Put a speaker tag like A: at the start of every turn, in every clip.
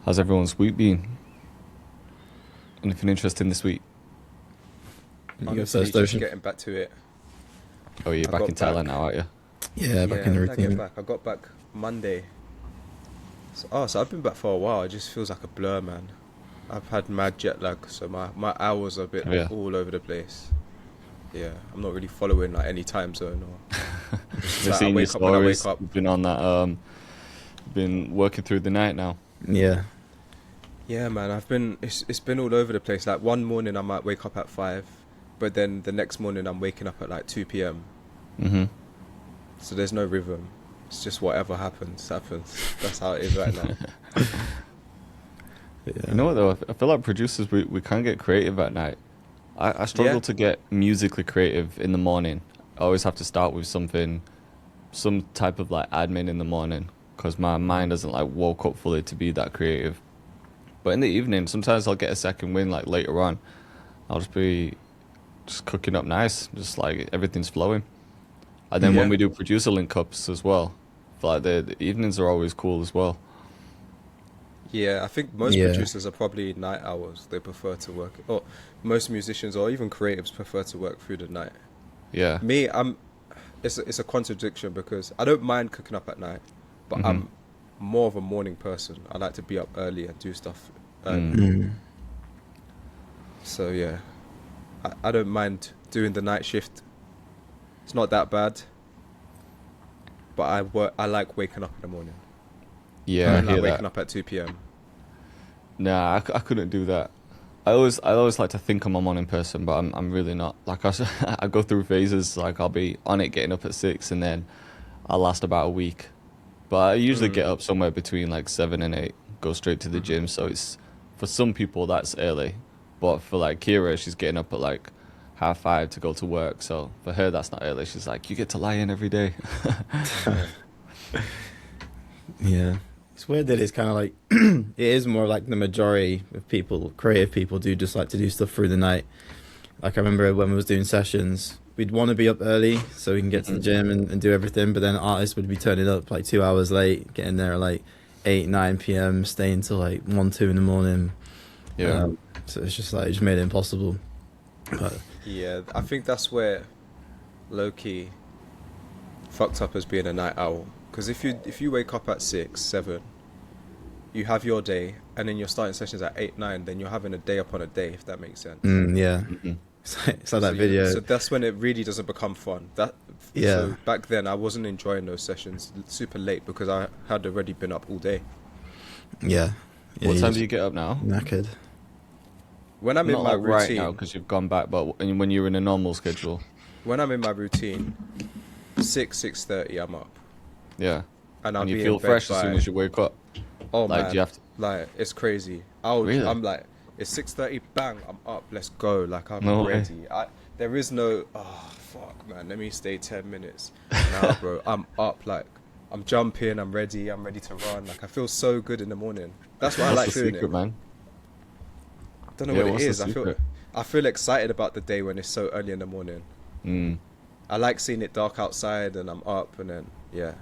A: How's everyone's week been? Anything interesting this week?
B: You go
C: Honestly,
B: first,
C: just
B: Ocean.
C: getting back to it.
A: Oh, you're
C: I
A: back in
C: got
A: Thailand
C: back.
A: now, aren't you?
B: Yeah, back in
C: Yeah,
B: the
C: when did I get
B: routine.
C: back? I got back Monday. So I've been back for a while. It just feels like a blur, man. I've had mad jet lag, so my hours are a bit
A: Oh, yeah.
C: all over the place. Yeah, I'm not really following like any time zone or. It's just
A: I've
C: like I
A: seen your
C: wake up when I wake
A: stories.
C: up.
A: You've been on that. Been working through the night now.
B: Yeah,
C: Yeah, man. It's been all over the place. Like one morning I might wake up at 5, but then the next morning I'm waking up at like 2 p.m.
A: Hmm.
C: So there's no rhythm. It's just whatever happens. That's how it is right now.
A: You
B: yeah,
A: know what though? I feel like producers we can't get creative at night. I
C: Yeah.
A: struggle to get musically creative in the morning. I always have to start with something, some type of like admin in the morning, because my mind doesn't like woke up fully to be that creative. But in the evening, sometimes I'll get a second win like later on. I'll just be just cooking up nice, just like everything's flowing. And then when
C: Yeah.
A: we do producer link ups as well, I feel like the evenings are always cool as well.
C: Yeah, I think most
B: yeah,
C: producers are probably night owls. They prefer to work, or most musicians or even creatives prefer to work through the night.
A: Yeah.
C: Me, it's a contradiction because I don't mind cooking up at night, but
A: Mhm.
C: I'm more of a morning person. I like to be up early and do stuff early.
A: Mm.
B: mm,
C: So yeah, I don't mind doing the night shift. It's not that bad, but I like waking up in the morning. I
A: Yeah, I
C: don't
B: mm,
C: like
A: hear that.
C: waking up at 2 p.m.
A: Nah, I couldn't do that. I always like to think I'm a morning person, but I'm really not. Like I go through phases. Like I'll be on it, getting up at 6, and then I'll last about a week. But I usually
C: Mm.
A: get up somewhere between like 7 and 8, go straight to the
C: Hmm.
A: gym. So it's for some people that's early, but for like Kira, she's getting up at like 5:30 to go to work. So for her, that's not early. She's like, you get to lie in every day.
C: Yeah.
B: yeah. It's weird that it's kind of like it is more like the majority of people, creative people, do just like to do stuff through the night. Like I remember when we was doing sessions, we'd want to be up early so we can get to the
A: Mhm.
B: gym and do everything, but then artists would be turning up like 2 hours late, getting there at like 8, 9 p.m., staying till like 1, 2 in the morning.
A: Yeah.
B: Um, so it's just like it just made it impossible. But
C: Yeah, I think that's where low key fucked up as being a night owl. Because if you wake up at 6, 7, you have your day, and then you're starting sessions at 8, 9, then you're having a day upon a day, if that makes sense.
B: yeah,
A: Hmm.
B: it's like
C: So
B: that video.
C: so that's when it really doesn't become fun.
B: Yeah,
C: So back then I wasn't enjoying those sessions super late because I had already been up all day.
B: yeah, yeah.
A: What
B: You
A: time do
B: just
A: you get up now?
B: knackered.
C: When I'm in
A: Not
C: my
A: like right now
C: routine,
A: because you've gone back, but when you're in a normal schedule.
C: when I'm in my routine, 6:30 I'm up,
A: Yeah.
C: and I'll
A: And you
C: be in
A: feel
C: bed
A: fresh as soon
C: by.
A: as you wake up.
C: Oh
A: Like, do you
C: man,
A: have to?
C: like it's crazy.
A: Really?
C: I'm like, it's 6:30, bang, I'm up, let's go. Like I'm
A: No way.
C: ready. There is no, oh fuck, man, let me stay 10 minutes. Nah, bro, I'm up. Like I'm jumping, I'm ready, to run. Like I feel so good in the morning. That's why I
A: What's
C: like
A: the
C: doing it.
A: secret, man?
C: Don't know
A: Yeah,
C: what it
A: what's the
C: is.
A: secret?
C: I feel excited about the day when it's so early in the morning.
A: Mm.
C: I like seeing it dark outside and I'm up and then yeah.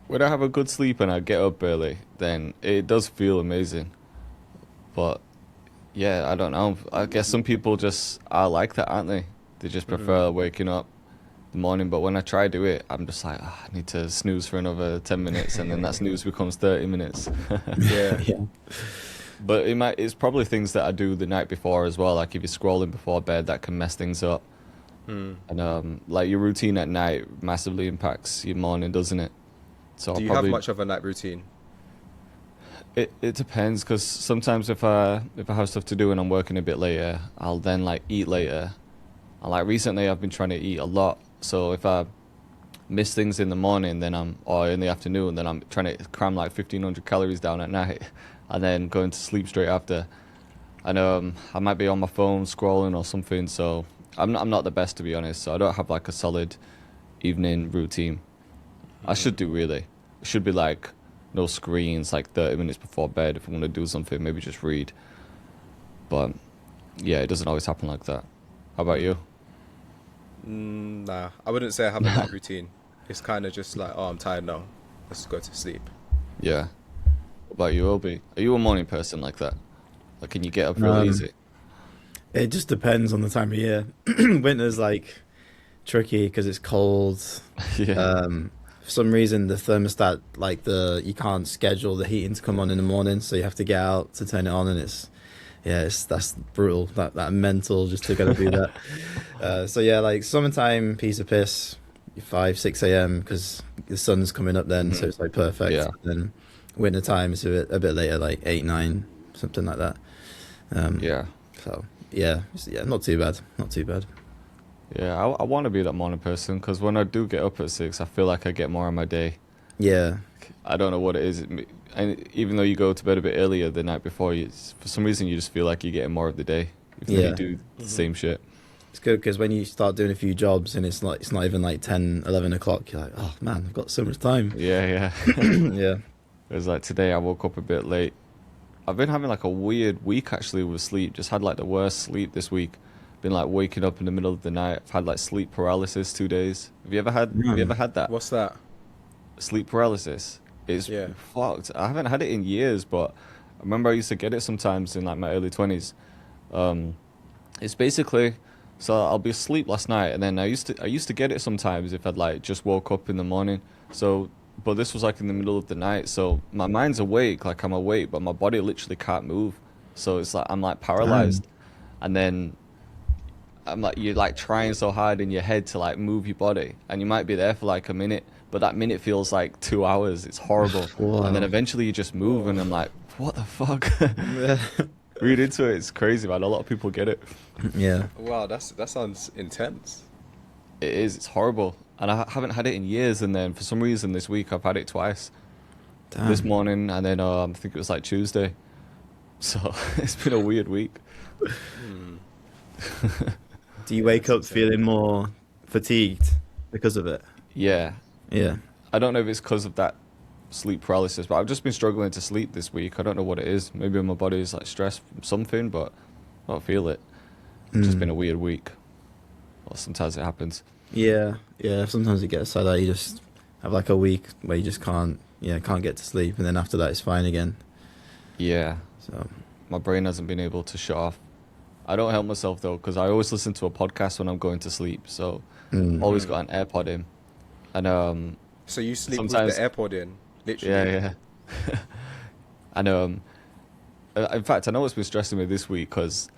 A: When I have a good sleep and I get up early, then it does feel amazing. But yeah, I don't know. I guess some people just are like that, aren't they? They just
C: Hmm.
A: prefer waking up in the morning. But when I try to do it, I'm just like, "Ah, I need to snooze for another 10 minutes, and then that snooze becomes 30 minutes.
C: Yeah.
B: Yeah,
A: But it's probably things that I do the night before as well. Like if you're scrolling before bed, that can mess things up.
C: Hmm.
A: And like your routine at night massively impacts your morning, doesn't it? So I'll
C: Do you have
A: probably
C: much of a night routine?
A: it depends because sometimes if I have stuff to do and I'm working a bit later, I'll then like eat later. And like recently, I've been trying to eat a lot. So if I miss things in the morning, then or in the afternoon, then I'm trying to cram like 1,500 calories down at night, and then going to sleep straight after. And I might be on my phone scrolling or something. So I'm not the best to be honest. So I don't have like a solid evening routine. I should do really. It should be like no screens, like 30 minutes before bed. If I want to do something, maybe just read. But yeah, it doesn't always happen like that. How about you?
C: Nah, I wouldn't say I have a night routine. It's kind of just like, oh, I'm tired now. Let's go to sleep.
A: Yeah. about you, Obi? Are you a morning person like that? Like, can you get up real
B: Um,
A: easy?
B: it just depends on the time of year. Winter's like tricky because it's cold.
A: Yeah,
B: For some reason, the thermostat, like you can't schedule the heating to come on in the morning, so you have to get out to turn it on, and that's brutal. That mental just to gotta do that. So yeah, like summertime, piece of piss, 5 6 a.m. because the sun's coming up then, so
A: hmm
B: it's like perfect.
A: yeah,
B: Then winter time is a bit later, like 8 9, something like that. Um,
A: yeah,
B: so yeah, not too bad, not too bad.
A: yeah. I want to be that morning person because when I do get up at 6, I feel like I get more of my day.
B: Yeah,
A: I don't know what it is. And even though you go to bed a bit earlier the night before, for some reason you just feel like you're getting more of the day, even though you
B: yeah.
A: do the
C: Hmm.
A: same shit.
B: It's good because when you start doing a few jobs and it's not even like 10 11 o'clock, you're like, oh man, I've got so much time.
A: Yeah, yeah.
B: Yeah.
A: It was like today I woke up a bit late. I've been having like a weird week actually with sleep. Just had like the worst sleep this week. Been like waking up in the middle of the night. I've had like sleep paralysis 2 days. Have you ever
B: Mm.
A: had that?
C: What's that?
A: Sleep paralysis. It's
C: Yeah.
A: fucked. I haven't had it in years, but I remember I used to get it sometimes in like my early 20s. Um, it's basically so I'll be asleep last night, and then I used to get it sometimes if I'd like just woke up in the morning. So, but this was like in the middle of the night, so my mind's awake, like I'm awake, but my body literally can't move. So it's like I'm like
B: Damn.
A: paralyzed, and then I'm like you're like trying so hard in your head to like move your body, and you might be there for like a minute, but that minute feels like 2 hours. It's horrible, and then
B: Wow.
A: eventually you just move, and I'm like, what the fuck?
B: Yeah.
A: Read into it. It's crazy, man. A lot of people get it.
B: Yeah.
C: Wow, that sounds intense.
A: It is. It's horrible, and I haven't had it in years. And then for some reason this week I've had it twice. This
B: Damn.
A: morning, and then I think it was like Tuesday. So it's been a weird week.
C: Hmm.
B: Do you wake
C: That's
B: up
C: insane.
B: feeling more fatigued because of it?
A: Yeah,
B: Yeah.
A: I don't know if it's because of that sleep paralysis, but I've just been struggling to sleep this week. I don't know what it is. Maybe my body is like stressed from something, but I don't feel it. It's just been
B: Mm.
A: a weird week. Well, sometimes it happens.
B: Yeah. Yeah. Sometimes it gets like that. You just have like a week where you just can't get to sleep, and then after that it's fine again.
A: Yeah,
B: So.
A: my brain hasn't been able to shut off. I don't help myself though, because I always listen to a podcast when I'm going to sleep. So
B: Mm.
A: always
C: Hmm.
A: got an AirPod in, and
C: So you sleep with the
A: sometimes
C: AirPod in,
A: yeah,
C: literally.
A: yeah. And in fact, I know what's been stressing me this week because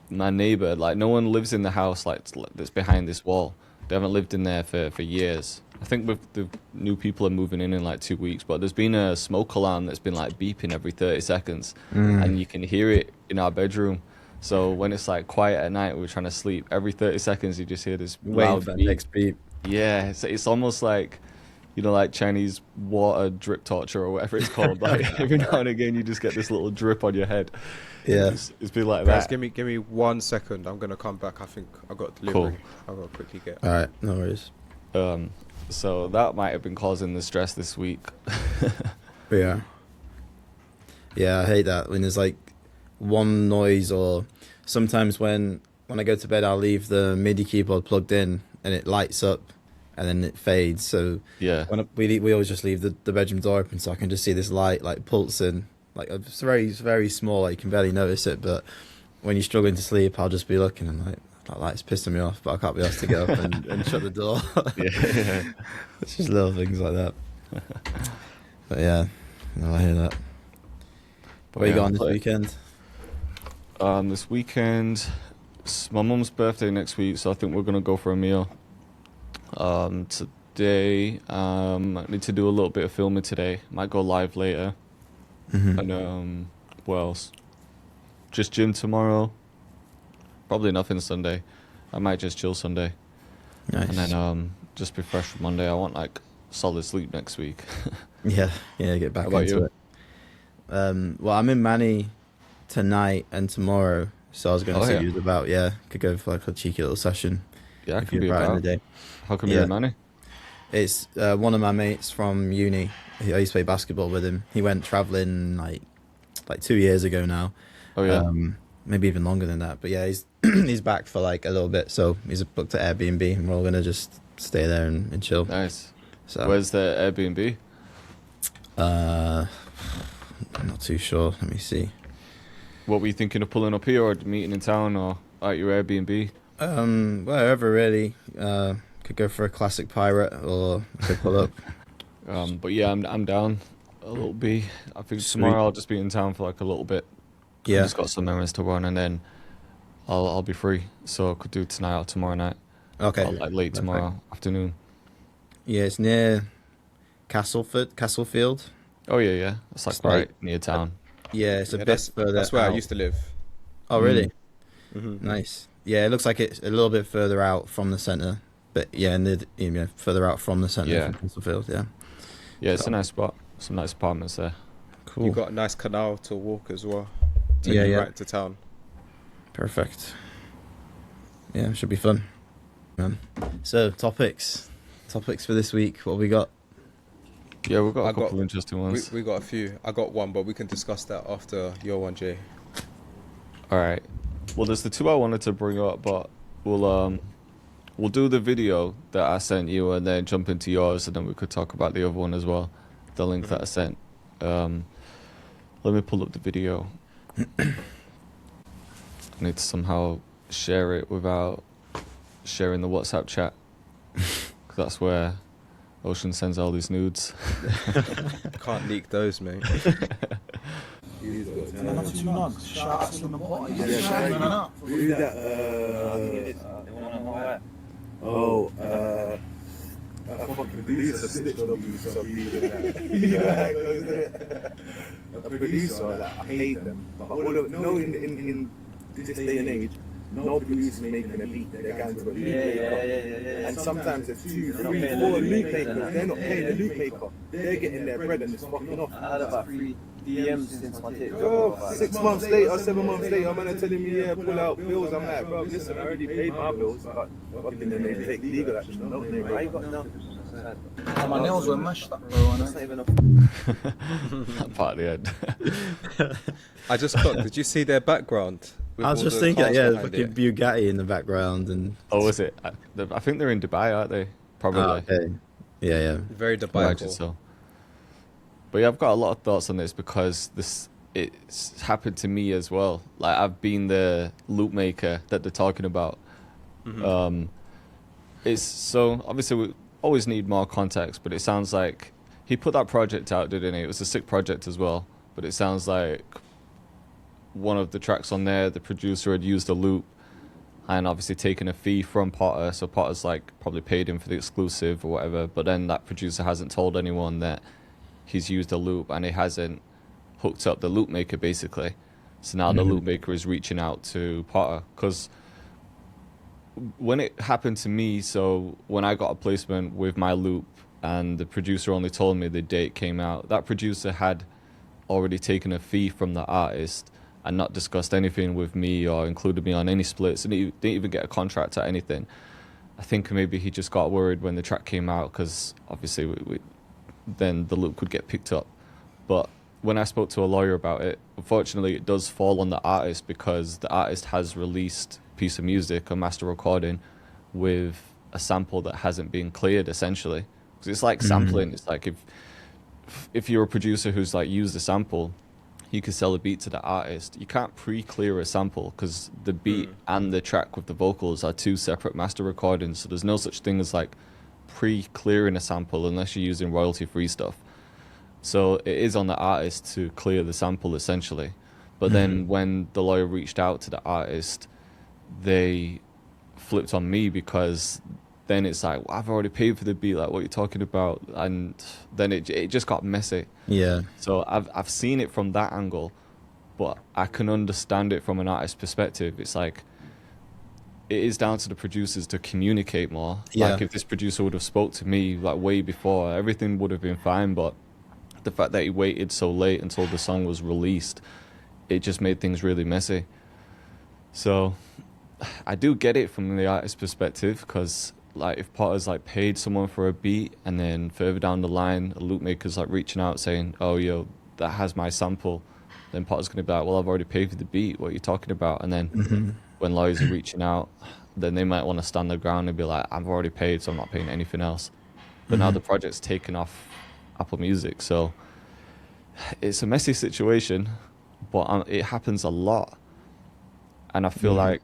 A: my neighbor, like, no one lives in the house like that's behind this wall. They haven't lived in there for years. I think with the new people are moving in like 2 weeks, but there's been a smoke alarm that's been like beeping every 30 seconds,
B: Mm.
A: and you can hear it in our bedroom. So when it's like quiet at night, we're trying to sleep. Every 30 seconds, you just hear this
B: Waiting for
A: loud
B: that
A: beep.
B: next beat.
A: Yeah, it's almost like, like Chinese water drip torture or whatever it's called. Like every now and again, you just get this little drip on your head.
B: Yeah.
A: It's been like
C: Guys,
A: that.
C: give me 1 second. I'm gonna come back. I think I got a
A: Cool.
C: delivery. I gotta quickly get.
B: All right. No worries.
A: Um, so that might have been causing the stress this week.
B: But yeah. Yeah, I hate that when there's like one noise, or sometimes when I go to bed I'll leave the MIDI keyboard plugged in and it lights up and then it fades. So
A: Yeah,
B: we always just leave the bedroom door open so I can just see this light like pulsing. Like it's very small, like you can barely notice it, but when you're struggling to sleep I'll just be looking and like that light's pissing me off, but I can't be asked to get up and shut the door.
A: yeah.
B: It's just little things like that. But yeah, no, I hear that.
A: But
B: Where you
A: yeah,
B: going this weekend?
A: This weekend, it's my mum's birthday next week, so I think we're gonna go for a meal. Today, I need to do a little bit of filming today. Might go live later.
B: Hmm.
A: And what else? Just gym tomorrow. Probably nothing Sunday. I might just chill Sunday, and
B: Nice.
A: then just be fresh for Monday. I want like solid sleep next week.
B: Yeah, get
A: How
B: back
A: about
B: into
A: you?
B: it. Well, I'm in Manny tonight and tomorrow, so I was going to
A: Oh
B: see
A: yeah,
B: you about. Yeah, could go for like a cheeky little session
A: yeah. I
B: if
A: can
B: you're
A: be
B: right in the
A: about.
B: day.
A: How come you're
B: Yeah,
A: in Manny?
B: it's one of my mates from uni. I used to play basketball with him. He went traveling like 2 years ago now.
A: Oh yeah,
B: Maybe even longer than that. But yeah, he's he's back for like a little bit, so he's booked at Airbnb, and we're all gonna just stay there and chill.
A: nice.
B: So
A: Where's the Airbnb?
B: uh, I'm not too sure. Let me see.
A: What were you thinking of pulling up here, or meeting in town, or at your Airbnb?
B: Wherever really. Could go for a classic pirate, or could pull up.
A: But yeah, I'm down. A little bit. I think
B: Sweet.
A: tomorrow I'll just be in town for like a little bit. I've
B: Yeah.
A: just got some errands to run, and then I'll be free. So I could do tonight or tomorrow night,
B: Okay.
A: or like late
B: Perfect.
A: tomorrow afternoon.
B: Yeah, it's near Castlefield.
A: Oh yeah. It's like
B: It's like-
A: right near town.
B: Yeah, it's a
C: Yeah,
B: bit further.
C: that's where I
B: out.
C: used to live.
B: Oh, really?
C: Mm-hmm.
B: Nice. Yeah, it looks like it's a little bit further out from the center, but yeah, further out from the center
A: Yeah.
B: from Castlefield. Yeah.
A: Yeah, it's a nice spot. Some nice apartments there.
B: Cool.
C: You got a nice canal to walk as well. Take
B: Yeah,
C: you
B: yeah.
C: right to town.
B: Perfect. Yeah, should be fun. Man. So topics for this week. What have we got?
A: Yeah, we've got
C: I
A: a couple
C: got-
A: of interesting ones.
C: We got a few. I got one, but we can discuss that after your one, Jay.
A: All right. Well, there's the two I wanted to bring up, but we'll do the video that I sent you and then jump into yours, and then we could talk about the other one as well, the link that I sent. Let me pull up the video. I need to somehow share it without sharing the WhatsApp chat, 'cause that's where Ocean sends all these nudes.
C: Can't leak those, mate.
D: Not too long. Shout out to the party.
E: Who's that? A fucking producer snitched on you, so a producer, like, I hate them. But no, in this day and age, no producer making a beat, they're going to a loop maker. And sometimes there's 2, 3, 4 loop makers, they're not paying the loop maker. They're getting their bread and it's fucking off.
F: I had about 3 DMs since my TikTok.
E: Bro, 6 months later, 7 months later, man, are telling me, yeah, pull out bills. I'm like, bro, listen, I already paid my bills, but fucking then they take legal action. No, nigga.
F: I got no.
D: My nails were mashed up, bro.
F: That's not even a
A: That part at the end.
C: I just clocked. Did you see their background? with
B: I was
C: all
B: just
C: the
B: thinking,
C: cars
B: yeah,
C: behind
B: fucking
C: it?
B: Bugatti in the background and.
A: Oh, is it? I think they're in Dubai, aren't they? Probably.
B: Oh, okay. Yeah.
C: Very
A: Imagine
C: Dubai.
A: so. But yeah, I've got a lot of thoughts on this because it's happened to me as well. Like I've been the loop maker that they're talking about. It's so obviously we always need more context, but it sounds like he put that project out, didn't he? It was a sick project as well, but it sounds like one of the tracks on there, the producer had used a loop and obviously taken a fee from Potter, so Potter's like probably paid him for the exclusive or whatever, but then that producer hasn't told anyone that he's used a loop and he hasn't hooked up the loop maker basically. So now the loop maker is reaching out to Potter because when it happened to me, so when I got a placement with my loop and the producer only told me the date came out, that producer had already taken a fee from the artist and not discussed anything with me or included me on any splits, and he didn't even get a contract or anything. I think maybe he just got worried when the track came out because obviously then the loop could get picked up. But when I spoke to a lawyer about it, unfortunately it does fall on the artist because the artist has released a piece of music, a master recording, with a sample that hasn't been cleared essentially. Because it's like sampling. It's like if you're a producer who's like used a sample, you can sell a beat to the artist. You can't pre-clear a sample because the beat and the track with the vocals are two separate master recordings. So there's no such thing as like pre-clearing a sample unless you're using royalty-free stuff. So it is on the artist to clear the sample essentially. But then when the lawyer reached out to the artist, they flipped on me because then it's like, well, I've already paid for the beat, like what are you talking about? And then it just got messy.
B: Yeah.
A: So I've seen it from that angle, but I can understand it from an artist's perspective. It's like it is down to the producers to communicate more.
B: Yeah.
A: Like if this producer would have spoke to me like way before, everything would have been fine. But the fact that he waited so late until the song was released, it just made things really messy. So I do get it from the artist's perspective because like if Potter's like paid someone for a beat and then further down the line a loop maker's like reaching out saying, oh yo, that has my sample, then Potter's gonna be like, well, I've already paid for the beat, what are you talking about? And then when lawyers are reaching out, then they might want to stand their ground and be like, I've already paid, so I'm not paying anything else. But now the project's taken off Apple Music, so it's a messy situation, but it happens a lot. And I feel like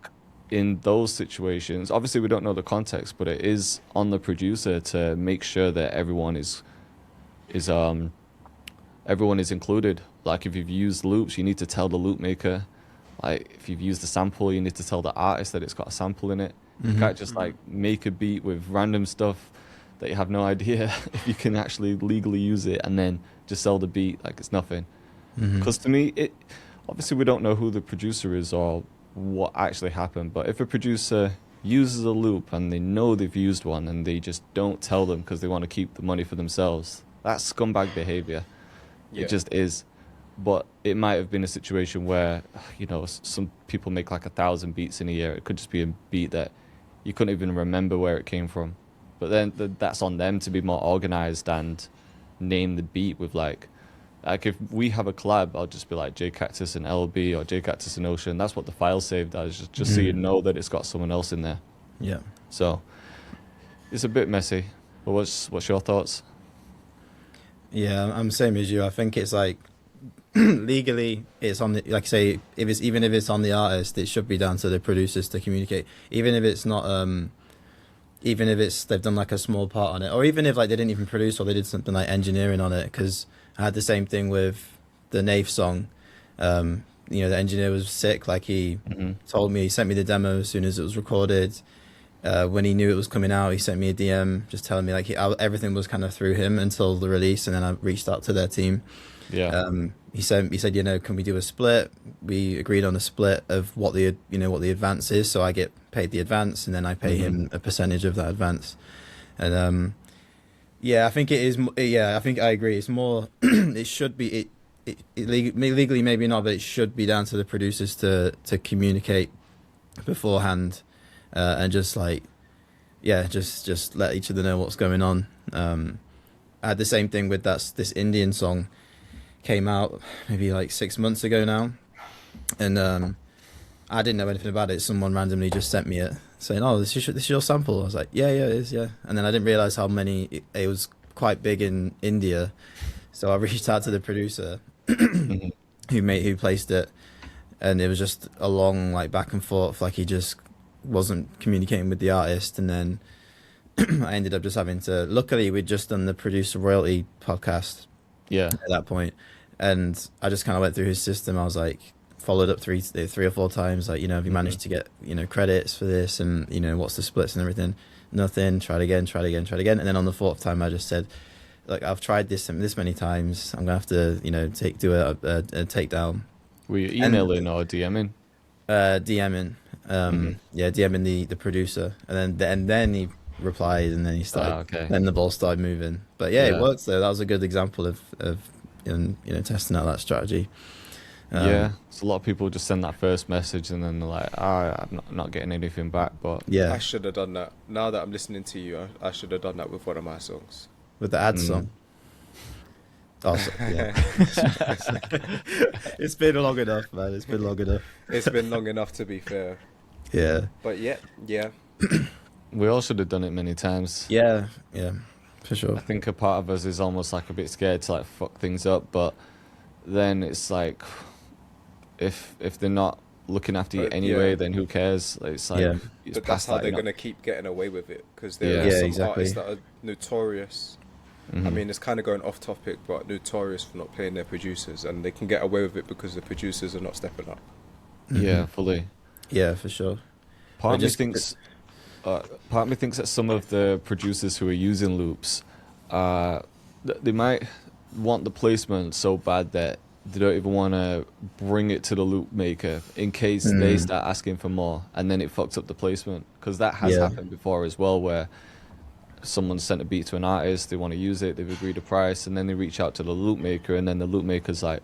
A: in those situations, obviously we don't know the context, but it is on the producer to make sure that is everyone is included. Like if you've used loops, you need to tell the loop maker. Like if you've used a sample, you need to tell the artist that it's got a sample in it. You can't just like make a beat with random stuff that you have no idea if you can actually legally use it and then just sell the beat like it's nothing. Because to me, it obviously we don't know who the producer is or what actually happened, but if a producer uses a loop and they know they've used one and they just don't tell them because they want to keep the money for themselves, that's scumbag behavior.
C: Yeah.
A: It just is. But it might have been a situation where, you know, some people make like 1,000 beats in a year. It could just be a beat that you couldn't even remember where it came from. But then that's on them to be more organized and name the beat with like if we have a collab, I'll just be like J Cactus and LB or J Cactus and Ocean. That's what the file saved as, just so you know that it's got someone else in there.
B: Yeah.
A: So it's a bit messy. But what's your thoughts?
B: Yeah, I'm same as you. I think it's like legally it's on the, like I say, even if it's on the artist, it should be down to the producers to communicate. Even if it's not even if it's they've done like a small part on it, or even if like they didn't even produce or they did something like engineering on it, because I had the same thing with the Nath song. You know, the engineer was sick. Like he told me, he sent me the demo as soon as it was recorded. When he knew it was coming out, he sent me a DM just telling me like everything was kind of through him until the release, and then I reached out to their team.
A: Yeah.
B: He said, you know, can we do a split? We agreed on a split of what the advance is. So I get paid the advance, and then I pay him a percentage of that advance. And yeah, I think it is. Yeah, I think I agree. It's more. It should be. Legally maybe not, but it should be down to the producers to communicate beforehand, and just like, yeah, just let each other know what's going on. I had the same thing with this Indian song. Came out maybe like 6 months ago now, and I didn't know anything about it. Someone randomly just sent me it saying, "Oh, this is your sample." I was like, "Yeah, it is, yeah." And then I didn't realize how many it was quite big in India, so I reached out to the producer who placed it, and it was just a long like back and forth. Like he just wasn't communicating with the artist, and then I ended up just having to. Luckily, we'd just done the producer royalty podcast.
A: Yeah.
B: At that point, and I just kind of went through his system. I was like, followed up three or four times, like, you know, have you managed to get, you know, credits for this, and you know, what's the splits and everything? Nothing. Tried again, and then on the fourth time, I just said, like, I've tried this many times. I'm gonna have to, you know, do a takedown.
A: Were you emailing or DMing?
B: DMing. Yeah, DMing the producer, and then he replied, and then he started.
A: Okay.
B: Then the ball started moving. But yeah, it worked though. That was a good example of you know, testing out that strategy.
A: Yeah, so a lot of people just send that first message and then they're like, I'm not getting anything back. But
B: yeah,
C: I should have done that. Now that I'm listening to you, I should have done that with one of my songs.
B: with the ad song. Also, yeah. It's been long enough, man. It's been long enough.
C: It's been long enough, to be fair.
B: Yeah.
C: But yeah.
A: we all should have done it many times.
B: Yeah, for sure.
A: I think a part of us is almost like a bit scared to like fuck things up, but then it's like if they're not looking after you anyway, then who cares? It's like it's
C: But that's
A: past
C: how
A: that,
C: they're
A: you know?
C: going to keep getting away with it, because there are some
B: exactly.
C: artists that are notorious. I mean, it's kind of going off topic, but notorious for not paying their producers, and they can get away with it because the producers are not stepping up.
A: Yeah, fully.
B: Yeah, for sure.
A: Part of me thinks that some of the producers who are using loops, they might want the placement so bad that they don't even want to bring it to the loop maker in case they start asking for more, and then it fucks up the placement. Because that has happened before as well, where someone sent a beat to an artist, they want to use it, they've agreed a price, and then they reach out to the loop maker, and then the loop maker's like,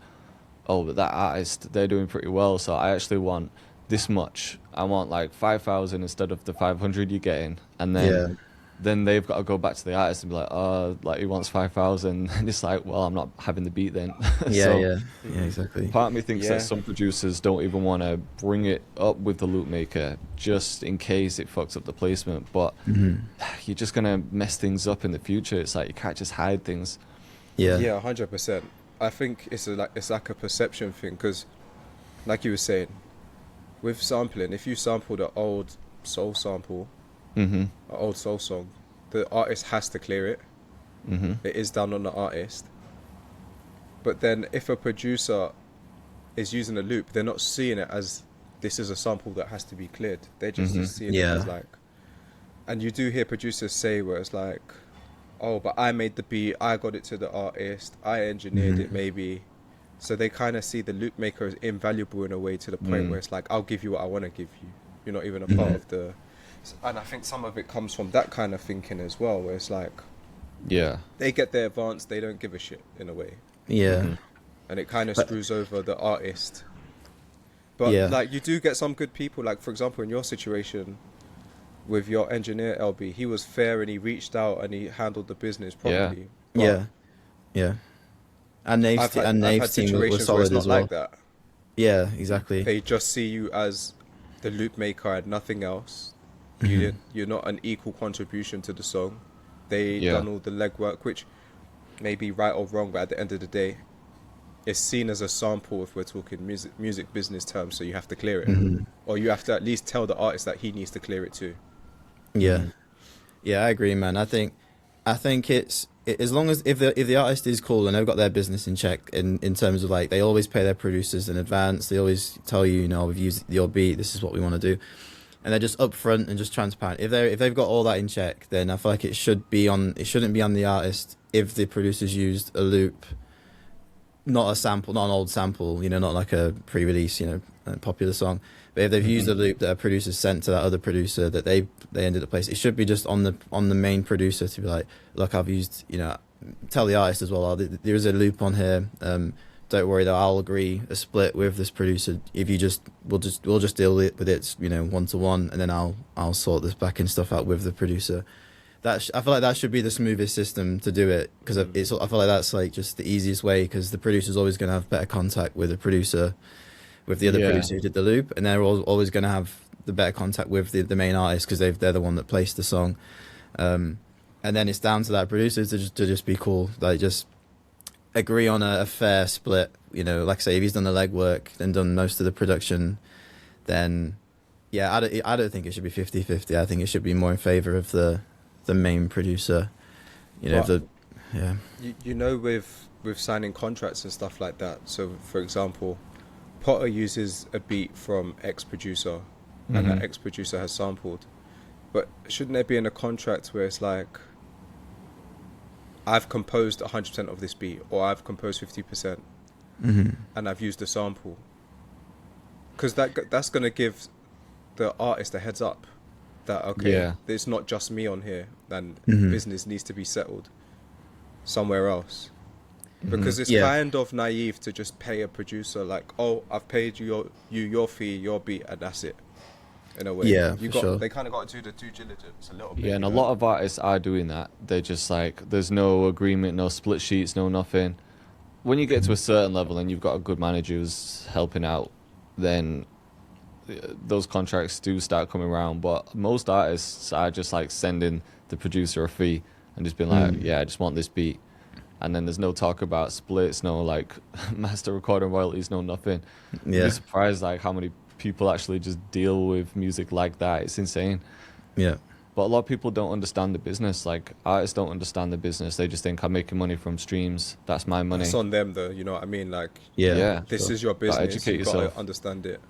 A: oh, but that artist, they're doing pretty well, so I actually want this much. I want like 5,000 instead of the 500 you're getting. And then they've got to go back to the artist and be like, oh, like he wants 5,000. And it's like, well, I'm not having the beat then.
B: Yeah, exactly.
A: Part of me thinks that some producers don't even want to bring it up with the loop maker just in case it fucks up the placement. But you're just going to mess things up in the future. It's like you can't just hide things.
B: Yeah.
C: Yeah, 100%. I think it's like a perception thing because, like you were saying, with sampling, if you sampled an old soul sample,
A: Mm-hmm.
C: an old soul song, the artist has to clear it.
A: Mm-hmm.
C: It is done on the artist. But then if a producer is using a loop, they're not seeing it as this is a sample that has to be cleared. They're just
A: Mhm.
C: seeing it
B: Yeah.
C: as like, and you do hear producers say where it's like, oh, but I made the beat, I got it to the artist, I engineered it maybe. So they kind of see the loop maker as invaluable in a way to the point where it's like, I'll give you what I want to give you. You're not even a part of the... And I think some of it comes from that kind of thinking as well, where it's like,
A: Yeah.
C: they get their advance, they don't give a shit in a way.
B: Yeah.
C: And it kind of
B: But-
C: screws over the artist. But
B: Yeah.
C: like you do get some good people, like for example in your situation with your engineer LB, he was fair and he reached out and he handled the business properly. But
B: Yeah. Yeah. And
C: I've
B: Nave's,
C: had,
B: and
C: I've had
B: Nave's team
C: situations
B: was
C: where
B: solid
C: it's not
B: as well.
C: like that.
B: Yeah, exactly.
C: They just see you as the loop maker and nothing else. You're not an equal contribution to the song. They
A: Yeah.
C: done all the legwork, which may be right or wrong, but at the end of the day, it's seen as a sample if we're talking music business terms. So you have to clear it, or you have to at least tell the artist that he needs to clear it too.
B: Yeah, yeah, I agree, man. I think it's as long as if the artist is cool and they've got their business in check in terms of like they always pay their producers in advance. They always tell you, we've used your beat. This is what we want to do, and they're just upfront and just transparent. If they've got all that in check, then I feel like it shouldn't be on the artist if the producers used a loop, not a sample, not an old sample, not like a pre-release, a popular song. But if they've used a loop that a producer sent to that other producer that they ended up placing, it should be just on the main producer to be like, look, I've used, tell the artist as well, there is a loop on here. Don't worry though, I'll agree a split with this producer. If you we'll just deal with it, 1-to-1, and then I'll sort this back end stuff out with the producer. I feel like that should be the smoothest system to do it because I feel like that's like just the easiest way because the producer's always going to have better contact with the producer, with the other producer who did the loop, and they're always going to have the better contact with the main artist because they're the one that placed the song, and then it's down to that producer to just be cool, like just agree on a fair split. Like I say, if he's done the legwork and done most of the production, then yeah, I don't think it should be 50-50. I think it should be more in favor of the main producer.
C: With signing contracts and stuff like that. So for example, Potter uses a beat from X producer and that X producer has sampled, but shouldn't there be in a contract where it's like, I've composed 100% of this beat, or I've composed 50%, and I've used a sample, because that's going to give the artist a heads up that it's not just me on here, and business needs to be settled somewhere else. Because it's kind of naive to just pay a producer like, oh, I've paid you your fee, your beat, and that's it. In a way, they kind of got to do the due diligence a little bit.
A: Yeah, and a lot of artists are doing that. They're just like, there's no agreement, no split sheets, no nothing. When you get to a certain level and you've got a good manager who's helping out, then those contracts do start coming around. But most artists are just like sending the producer a fee and just being like, yeah, I just want this beat. And then there's no talk about splits, no like master recording royalties, no nothing.
B: Yeah.
A: You'd be surprised like how many people actually just deal with music like that. It's insane.
B: Yeah.
A: But a lot of people don't understand the business. Like artists don't understand the business. They just think I'm making money from streams. That's my money.
C: It's on them though, you know what I mean? Like,
B: Yeah.
C: this is your business.
A: Educate
C: You've
A: yourself.
C: got to understand it.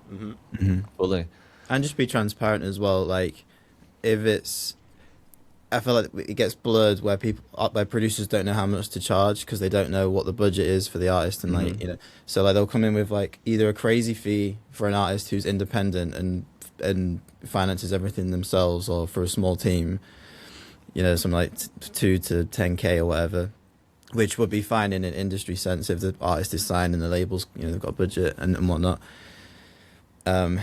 A: Fully.
B: And just be transparent as well. Like, I feel like it gets blurred where producers don't know how much to charge because they don't know what the budget is for the artist, and like so like they'll come in with like either a crazy fee for an artist who's independent and finances everything themselves, or for a small team, some like 2 to 10K or whatever, which would be fine in an industry sense if the artist is signed and the labels they've got a budget and whatnot. And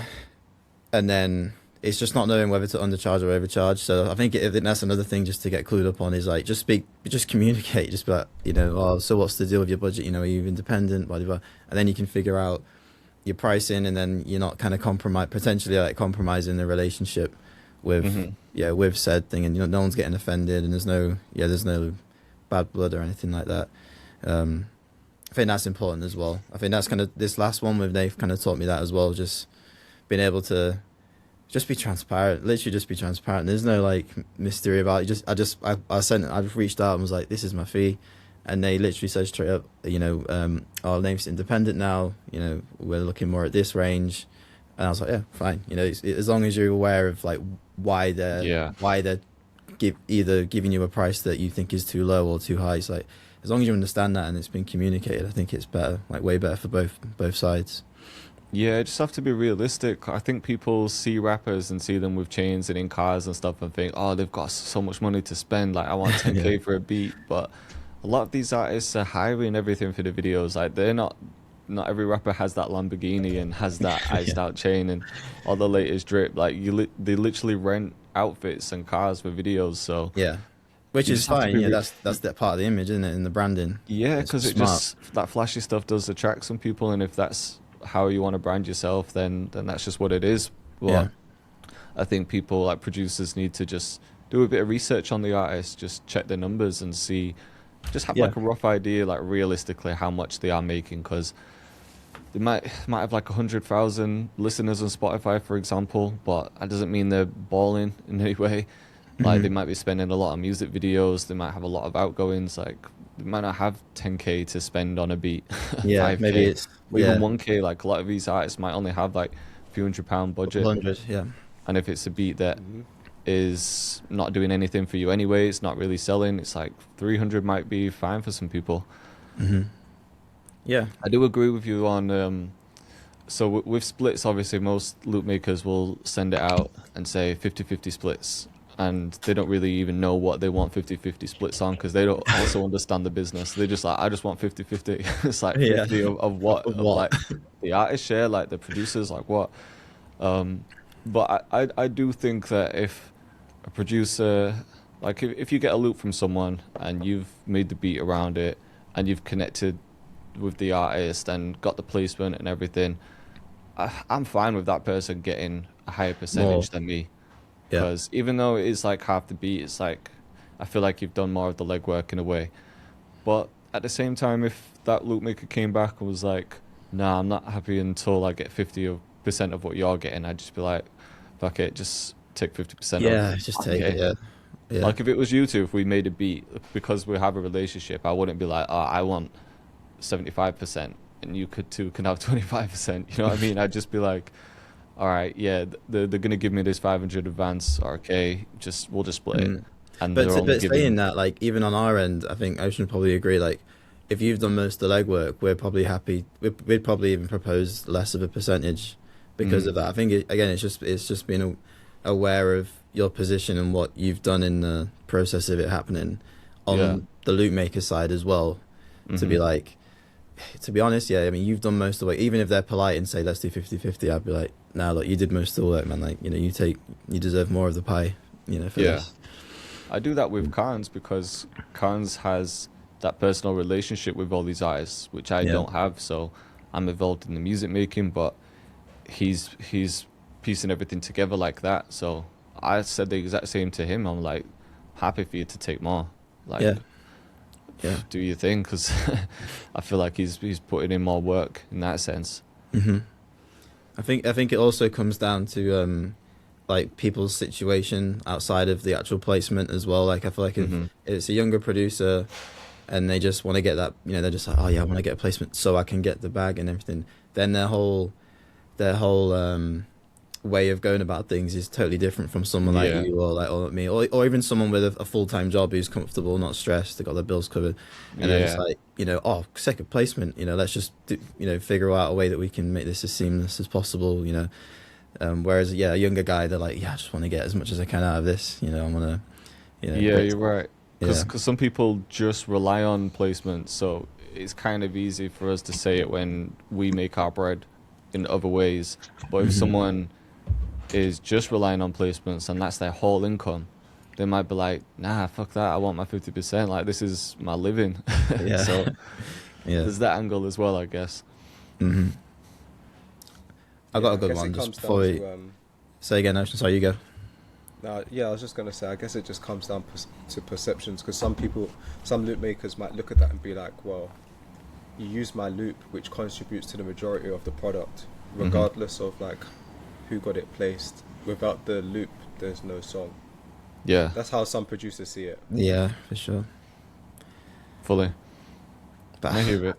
B: then it's just not knowing whether to undercharge or overcharge. So I think that's another thing just to get clued up on is like just communicate, just be like, so what's the deal with your budget? Are you independent, blah, blah, blah. And then you can figure out your pricing, and then you're not kind of potentially like compromising the relationship with with said thing, and no one's getting offended, and there's no bad blood or anything like that. I think that's important as well. I think that's kind of this last one with Dave kind of taught me that as well. Just being able to just be transparent, literally just be transparent. There's no like mystery about it. I've reached out and was like, this is my fee. And they literally said straight up, our name's independent now, we're looking more at this range. And I was like, yeah, fine. As long as you're aware of like why they're either giving you a price that you think is too low or too high. It's like, as long as you understand that and it's been communicated, I think it's better, like way better for both sides.
A: Yeah, just have to be realistic. I think people see rappers and see them with chains and in cars and stuff and think, oh, they've got so much money to spend. Like, I want 10K for a beat. But a lot of these artists are hiring everything for the videos. Like, they're not every rapper has that Lamborghini and has that iced out chain and all the latest drip. Like, they literally rent outfits and cars for videos. So
B: yeah, which is fine. Yeah, that's that part of the image, isn't it? In the branding.
A: Yeah, because that flashy stuff does attract some people, and if that's how you want to brand yourself, then that's just what it is. But
B: yeah.
A: I think people like producers need to just do a bit of research on the artist, just check their numbers and see, just have like a rough idea, like realistically how much they are making, because they might have like 100,000 listeners on Spotify, for example, but that doesn't mean they're balling in any way. Like, they might be spending a lot on music videos, they might have a lot of outgoings, like they might not have 10K to spend on a beat.
B: Yeah,
A: 5K,
B: maybe it's
A: or even 1K. Like, a lot of these artists might only have like a few £100 budget.
B: 100, yeah.
A: And if it's a beat that is not doing anything for you anyway, it's not really selling, it's like 300 might be fine for some people.
B: Yeah,
A: I do agree with you on so with splits, obviously most loop makers will send it out and say 50-50 splits, and they don't really even know what they want 50-50 splits on, because they don't also understand the business. They're just like, I just want 50-50. It's like 50 of what? Of like the artist share, like the producers, like what? But I do think that if a producer, like if you get a loop from someone and you've made the beat around it and you've connected with the artist and got the placement and everything, I'm fine with that person getting a higher percentage than me. Because even though it is like half the beat, it's like, I feel like you've done more of the legwork in a way. But at the same time, if that loop maker came back and was like, nah, I'm not happy until I get 50% of what you're getting, I'd just be like, fuck it, just take 50%.
B: Yeah, just take it. Yeah.
A: Like if it was you two, if we made a beat, because we have a relationship, I wouldn't be like, oh, I want 75% and you can have 25%. You know what I mean? I'd just be like, all right, yeah, they're gonna give me this 500 advance. Okay, we'll just split it. And
B: but saying that, like even on our end, I think Ocean would probably agree. Like if you've done most of the legwork, we're probably happy. We'd probably even propose less of a percentage because of that. I think it's just being aware of your position and what you've done in the process of it happening on the loop maker side as well. To be like, to be honest, I mean, you've done most of the work. Even if they're polite and say, let's do 50-50, I'd be like, nah, look, you did most of the work, man. Like, you deserve more of the pie, for this.
A: I do that with Carnes because Carnes has that personal relationship with all these artists, which I don't have. So I'm involved in the music making, but he's piecing everything together like that. So I said the exact same to him. I'm like, happy for you to take more. Like, do your thing, because I feel like he's putting in more work in that sense.
B: I think it also comes down to like people's situation outside of the actual placement as well. Like I feel like if it's a younger producer and they just want to get that, they're just like, oh yeah, I want to get a placement so I can get the bag and everything, then their whole way of going about things is totally different from someone like you or me or even someone with a full-time job who's comfortable, not stressed, they got their bills covered, and they're just like, oh, second placement, let's just figure out a way that we can make this as seamless as possible, whereas a younger guy, they're like, I just want to get as much as I can out of this, I want to
A: you're right, because some people just rely on placements, so it's kind of easy for us to say it when we make our bread in other ways, but if someone is just relying on placements and that's their whole income, they might be like, nah, fuck that, I want my 50%, like this is my living. So there's that angle as well, I guess.
B: I got a good one just before we say again. Ocean, sorry, you go.
C: No, I was just going to say, I guess it just comes down to perceptions, because some loop makers might look at that and be like, well, you use my loop, which contributes to the majority of the product, regardless of like who got it placed. Without the loop, there's no song.
A: Yeah,
C: That's how some producers see it.
B: Yeah, for sure.
A: fully.
B: But
A: I hear it.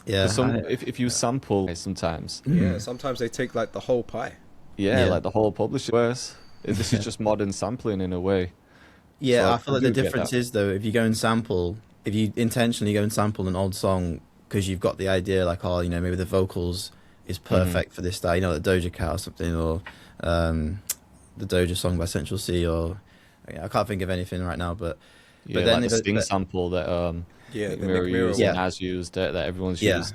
B: yeah,
A: 'Cause if you sample sometimes,
C: Yeah, sometimes they take like the whole pie.
A: yeah,
B: Yeah.
A: like the whole publisher. Whereas this is just modern sampling in a way.
B: yeah,
A: So
B: I feel like the
A: do get
B: difference
A: that.
B: is though, if you go and sample, if you intentionally go and sample an old song because you've got the idea, like, oh, you know, maybe the vocals is perfect for this style, you know, the Doja Cat or something, or the Doja song by Central C, or I can't think of anything right now, but
A: Yeah,
B: then
A: like the
B: if
A: Sting sample that
C: Yeah,
A: Nick
C: the
A: Miro
C: Nick Miro
A: used
B: one.
A: and
B: Yeah.
A: Nas used that everyone's
B: yeah,
A: used.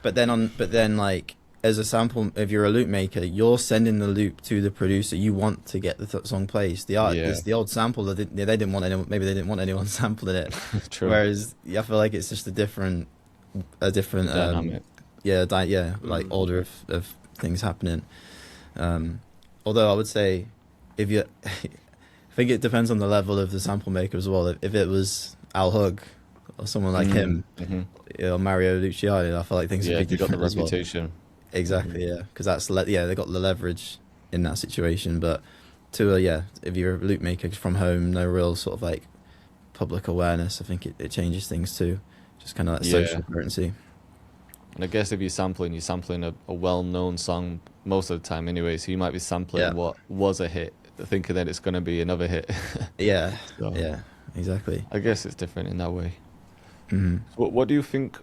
B: but then like as a sample, if you're a loop maker, you're sending the loop to the producer. You want to get the song placed. The art
A: Yeah.
B: is the old sample that they didn't want anyone. Maybe they didn't want anyone sampling it.
A: True.
B: Whereas I feel like it's just a different
A: Dynamic.
B: like order of things happening. Although I would say, if you, I think it depends on the level of the sample maker as well. If it was Al Hug or someone like him, you know, Mario Luciani, I feel like things
A: Yeah,
B: would be
A: you got the
B: different as well.
A: reputation.
B: Exactly, yeah, because that's they got the leverage in that situation. But if you're a loop maker from home, no real sort of like public awareness, I think it changes things too. Just kind of like social currency.
A: And I guess if you're sampling a well-known song most of the time anyway, so you might be sampling what was a hit, thinking that it's going to be another hit.
B: Yeah,
A: So,
B: yeah, exactly.
A: I guess it's different in that way.
B: Hmm.
A: What do you think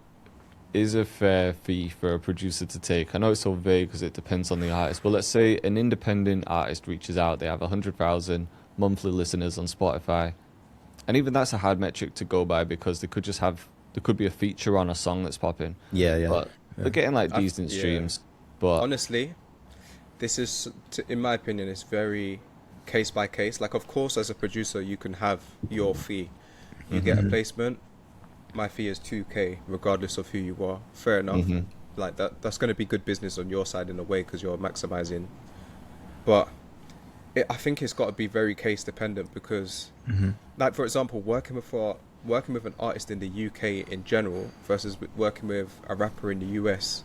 A: is a fair fee for a producer to take? I know it's so vague because it depends on the artist, but let's say an independent artist reaches out, they have 100,000 monthly listeners on Spotify, and even that's a hard metric to go by because there could be a feature on a song that's popping.
B: Yeah.
A: But they're getting like decent streams. But
C: honestly, this is, in my opinion, it's very case by case. Like, of course, as a producer, you can have your fee. You get a placement, my fee is 2K, regardless of who you are. Fair enough. Like that's going to be good business on your side in a way because you're maximizing. But I think it's got to be very case dependent because, like, for example, working with an artist in the UK in general versus working with a rapper in the US,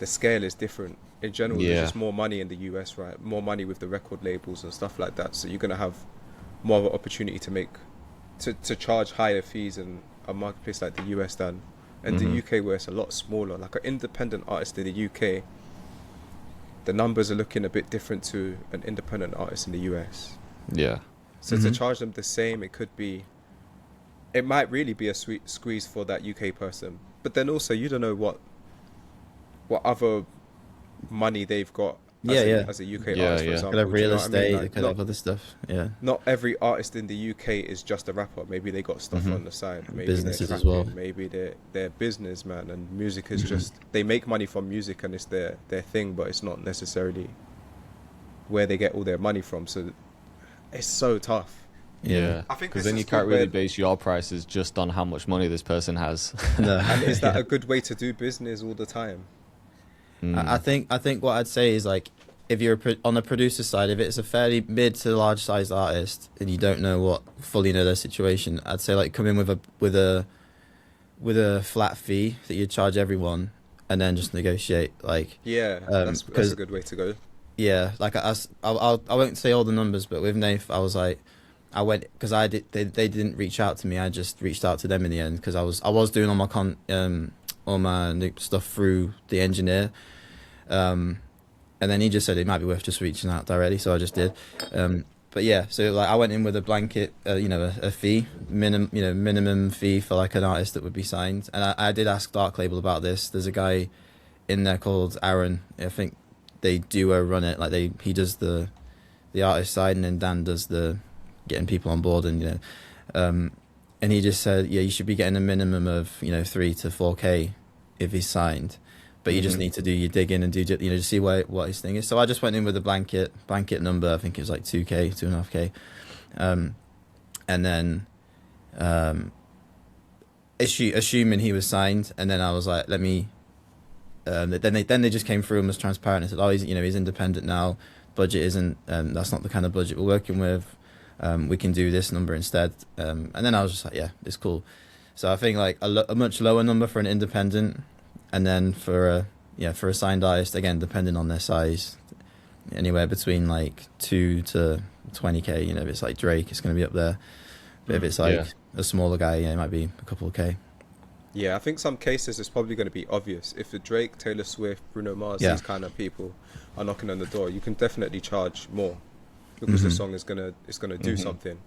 C: the scale is different. In general, there's just more money in the US, right? More money with the record labels and stuff like that. So you're going to have more of an opportunity to charge higher fees in a marketplace like the US than in the UK, where it's a lot smaller. Like an independent artist in the UK, the numbers are looking a bit different to an independent artist in the US.
A: yeah,
C: So to charge them the same, it might really be a sweet squeeze for that UK person. But then also, you don't know what other money they've got as a UK artist, for example.
B: Could have
C: Do you
B: real
C: know what I mean?
B: estate,
C: Like,
B: they could have other stuff. Yeah.
C: not every artist in the UK is just a rapper. Maybe they got stuff on the side. Maybe
B: Businesses
C: they're
B: as well.
C: trapping, maybe they're businessman, and music is just, they make money from music and it's their thing, but it's not necessarily where they get all their money from. So it's so tough.
A: yeah.
C: I think
A: Because
C: this
A: then
C: is
A: you can't
C: good
A: really
C: where-
A: base your prices just on how much money this person has.
B: No.
C: And is that a good way to do business all the time?
B: I think what I'd say is, like, if you're on the producer side, if it's a fairly mid to large sized artist and you don't fully know their situation, I'd say like come in with a flat fee that you charge everyone, and then just negotiate. Like,
C: Yeah, that's a good way to go.
B: yeah, like I won't say all the numbers, but with Nath, I was like, I went because they didn't reach out to me. I just reached out to them in the end because I was doing all my loop stuff through the engineer. And then he just said it might be worth just reaching out directly, so I just did. But yeah, so like I went in with a blanket, a fee, minimum fee for like an artist that would be signed. And I did ask Dark Label about this. There's a guy in there called Aaron. I think they duo run it. Like he does the artist side, and then Dan does the getting people on board, and and he just said, yeah, you should be getting a minimum of 3 to 4K if he's signed. But you just need to do your digging and to see what his thing is. So I just went in with a blanket number. I think it was like 2K, 2.5K, and then assuming he was signed, and then I was like, let me. Then they just came through and was transparent and said, oh, he's independent now. Budget isn't. That's not the kind of budget we're working with. We can do this number instead. And then I was just like, yeah, it's cool. So I think like a much lower number for an independent, and then for a signed artist, again depending on their size, anywhere between like 2 to 20K. You know, if it's like Drake, it's going to be up there. But if it's like a smaller guy, yeah, it might be a couple of K.
C: Yeah, I think some cases it's probably going to be obvious. If the Drake, Taylor Swift, Bruno Mars, these kind of people are knocking on the door, you can definitely charge more because the song is gonna do something.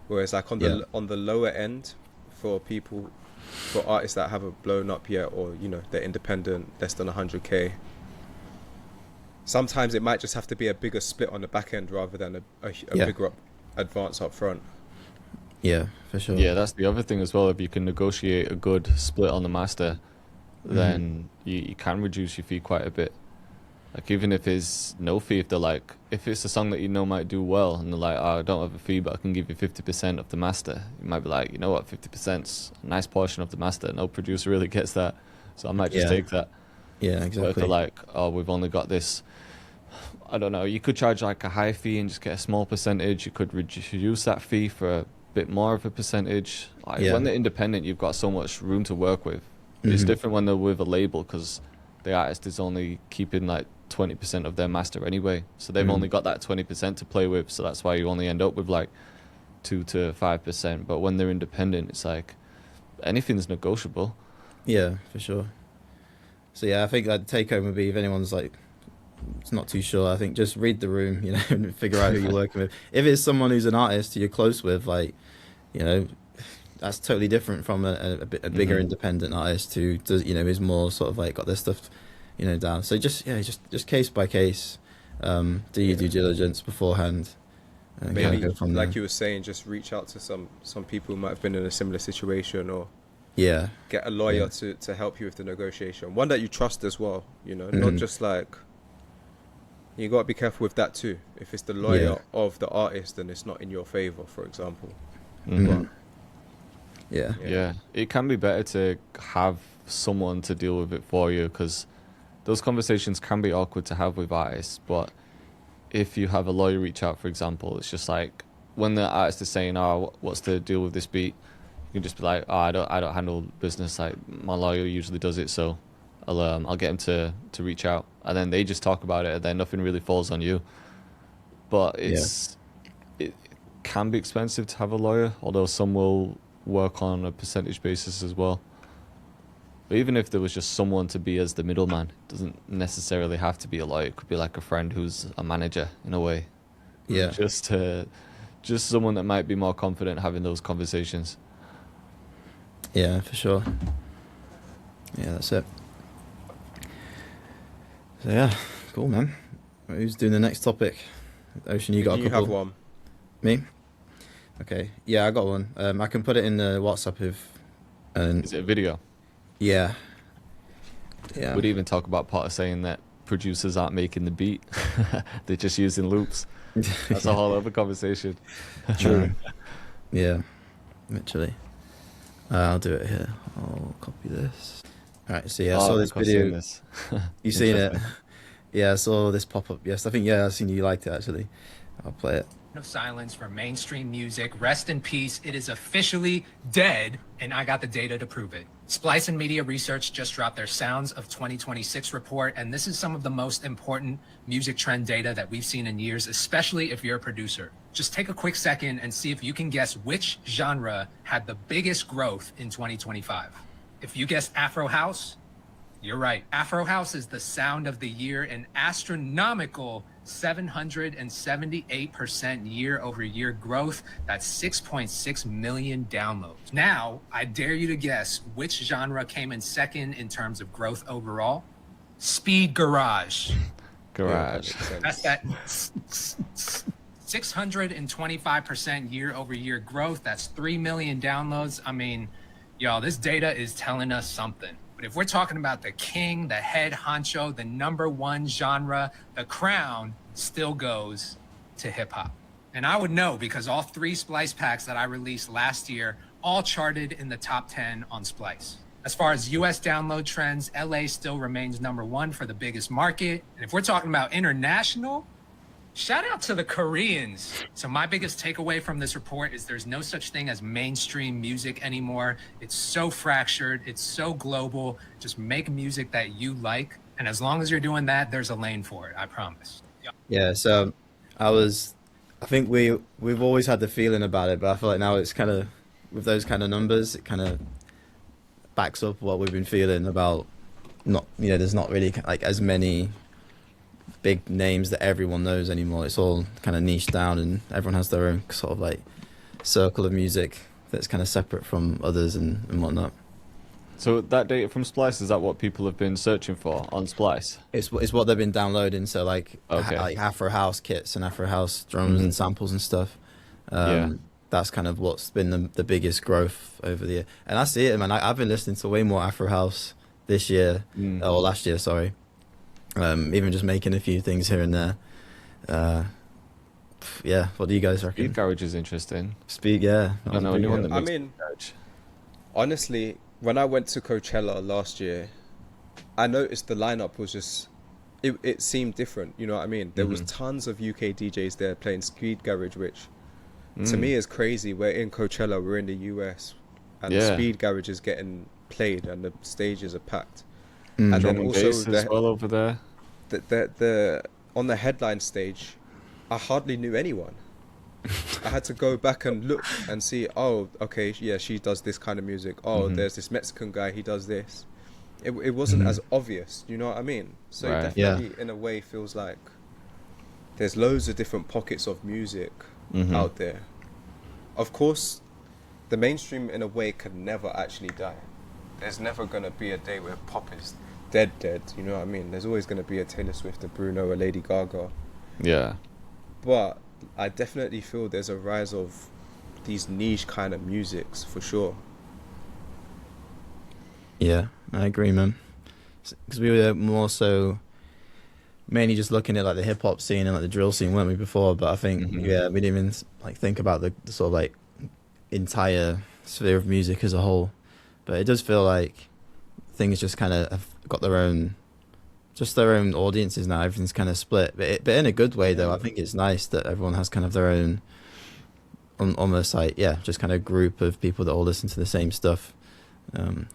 C: Whereas like on the lower end, for artists that haven't blown up yet, or you know they're independent, less than 100K, sometimes it might just have to be a bigger split on the back end rather than a bigger advance up front.
B: Yeah, for sure.
A: Yeah, that's the other thing as well. If you can negotiate a good split on the master, then you can reduce your fee quite a bit. Like even if it's no fee, if it's a song that you know might do well, and they're like, oh, I don't have a fee, but I can give you 50% of the master. You might be like, you know what, 50%'s a nice portion of the master. No producer really gets that, so I might just take that.
B: Yeah, exactly.
A: But if they're like, oh, we've only got this, I don't know, you could charge like a high fee and just get a small percentage. You could reduce that fee for a bit more of a percentage. Like when they're independent, you've got so much room to work with. It's different when they're with a label, because the artist is only keeping like 20% of their master anyway, so they've only got that 20% to play with, so that's why you only end up with like 2 to 5%. But when they're independent, it's like anything's negotiable.
B: Yeah, for sure. So yeah, I think that take home would be, if anyone's like it's not too sure, I think just read the room, you know, and figure out who you're working with. If it's someone who's an artist who you're close with, like, you know, that's totally different from a bigger independent artist who does, you know, is more sort of like got their stuff, you know, down. So just case by case, do your due diligence beforehand. And
C: Maybe,
B: go from
C: like
B: there.
C: you were saying, just reach out to some people who might have been in a similar situation, or
B: get
C: a lawyer to help you with the negotiation. One that you trust as well, you know, not just like, you got to be careful with that too. If it's the lawyer of the artist, then it's not in your favor, for example. But,
A: Yeah, it can be better to have someone to deal with it for you, because those conversations can be awkward to have with artists. But if you have a lawyer reach out, for example, it's just like when the artist is saying, oh, what's the deal with this beat, you can just be like, oh, I don't handle business, like my lawyer usually does it, so I'll get him to reach out, and then they just talk about it, and then nothing really falls on you. But it can be expensive to have a lawyer, although some will work on a percentage basis as well. But even if there was just someone to be as the middleman, it doesn't necessarily have to be a lawyer. It could be like a friend who's a manager in a way.
B: Yeah.
A: Just someone that might be more confident having those conversations.
B: Yeah, for sure. Yeah, that's it. So yeah, cool, man. Who's doing the next topic? Ocean, you got a couple?
C: You have one.
B: Me? Okay. Yeah, I got one. I can put it in the WhatsApp if.
A: Is it a video?
B: Yeah. Yeah.
A: We'd even talk about Potter saying that producers aren't making the beat; they're just using loops. That's a whole other conversation.
B: True. Yeah. Literally. I'll do it here. I'll copy this. All right. So yeah, I saw this video. You seen it? Yeah, I saw this pop up. Yes, I think I've seen you liked it actually. I'll play it.
G: Of silence for mainstream music. Rest in peace. It is officially dead, and I got the data to prove it. Splice and Media Research just dropped their Sounds of 2026 report, and this is some of the most important music trend data that we've seen in years, especially if you're a producer. Just take a quick second and see if you can guess which genre had the biggest growth in 2025. If you guessed Afro House, you're right. Afro House is the sound of the year, an astronomical 778% year-over-year growth. That's 6.6 million downloads. Now, I dare you to guess which genre came in second in terms of growth overall. Speed Garage.
A: Garage.
G: That's that 625% year-over-year growth. That's 3 million downloads. I mean, y'all, this data is telling us something. But if we're talking about the king, the head honcho, the number one genre, the crown still goes to hip hop. And I would know because all 3 Splice packs that I released last year all charted in the top 10 on Splice. As far as US download trends, LA still remains number 1 for the biggest market. And if we're talking about international, Shout out to the Koreans. So my biggest takeaway from this report is there's no such thing as mainstream music anymore. It's so fractured, it's so global. Just make music that you like, and as long as you're doing that, there's a lane for it, I promise.
B: Yeah, so I think we've always had the feeling about it, but I feel like now it's kind of with those kind of numbers, it kind of backs up what we've been feeling about. Not, there's not really like as many big names that everyone knows anymore. It's all kind of niched down, and everyone has their own sort of like circle of music that's kind of separate from others and whatnot.
A: So that data from Splice, is that what people have been searching for on Splice?
B: It's what they've been downloading. So like
A: Okay.
B: like Afro House kits and Afro House drums and samples and stuff.
A: Yeah.
B: That's kind of what's been the biggest growth over the year. And I see it, man. I've been listening to way more Afro House this year, or last year, sorry. Even just making a few things here and there. Yeah, what do you guys reckon?
A: Speed Garage is interesting.
B: Speed, yeah.
A: I don't know anyone that
C: I
A: makes
C: mean,
A: Speed Garage.
C: honestly, when I went to Coachella last year, I noticed the lineup was just it seemed different. You know what I mean? There was tons of UK DJs there playing Speed Garage, which to me is crazy. We're in Coachella, we're in the US, and the Speed Garage is getting played, and the stages are packed. And
A: Drum
C: then
A: and
C: also
A: bass as well over there.
C: the on the headline stage, I hardly knew anyone. I had to go back and look and see, oh, okay, yeah, she does this kind of music. Oh, there's this Mexican guy, he does this. It wasn't as obvious, you know what I mean? So
A: Right.
C: it definitely, in a way, feels like there's loads of different pockets of music out there. Of course, the mainstream, in a way, can never actually die. There's never going to be a day where pop is dead, you know what I mean? There's always going to be a Taylor Swift, a Bruno, a Lady Gaga.
A: Yeah.
C: But I definitely feel there's a rise of these niche kind of musics, for sure.
B: Yeah, I agree, man. Because we were more so mainly just looking at like the hip hop scene and like the drill scene, weren't we, before? But I think we didn't even like think about the sort of like entire sphere of music as a whole. But it does feel like things just kind of have got their own audiences now. Everything's kind of split, but in a good way though. I think it's nice that everyone has kind of their own, almost like just kind of group of people that all listen to the same stuff.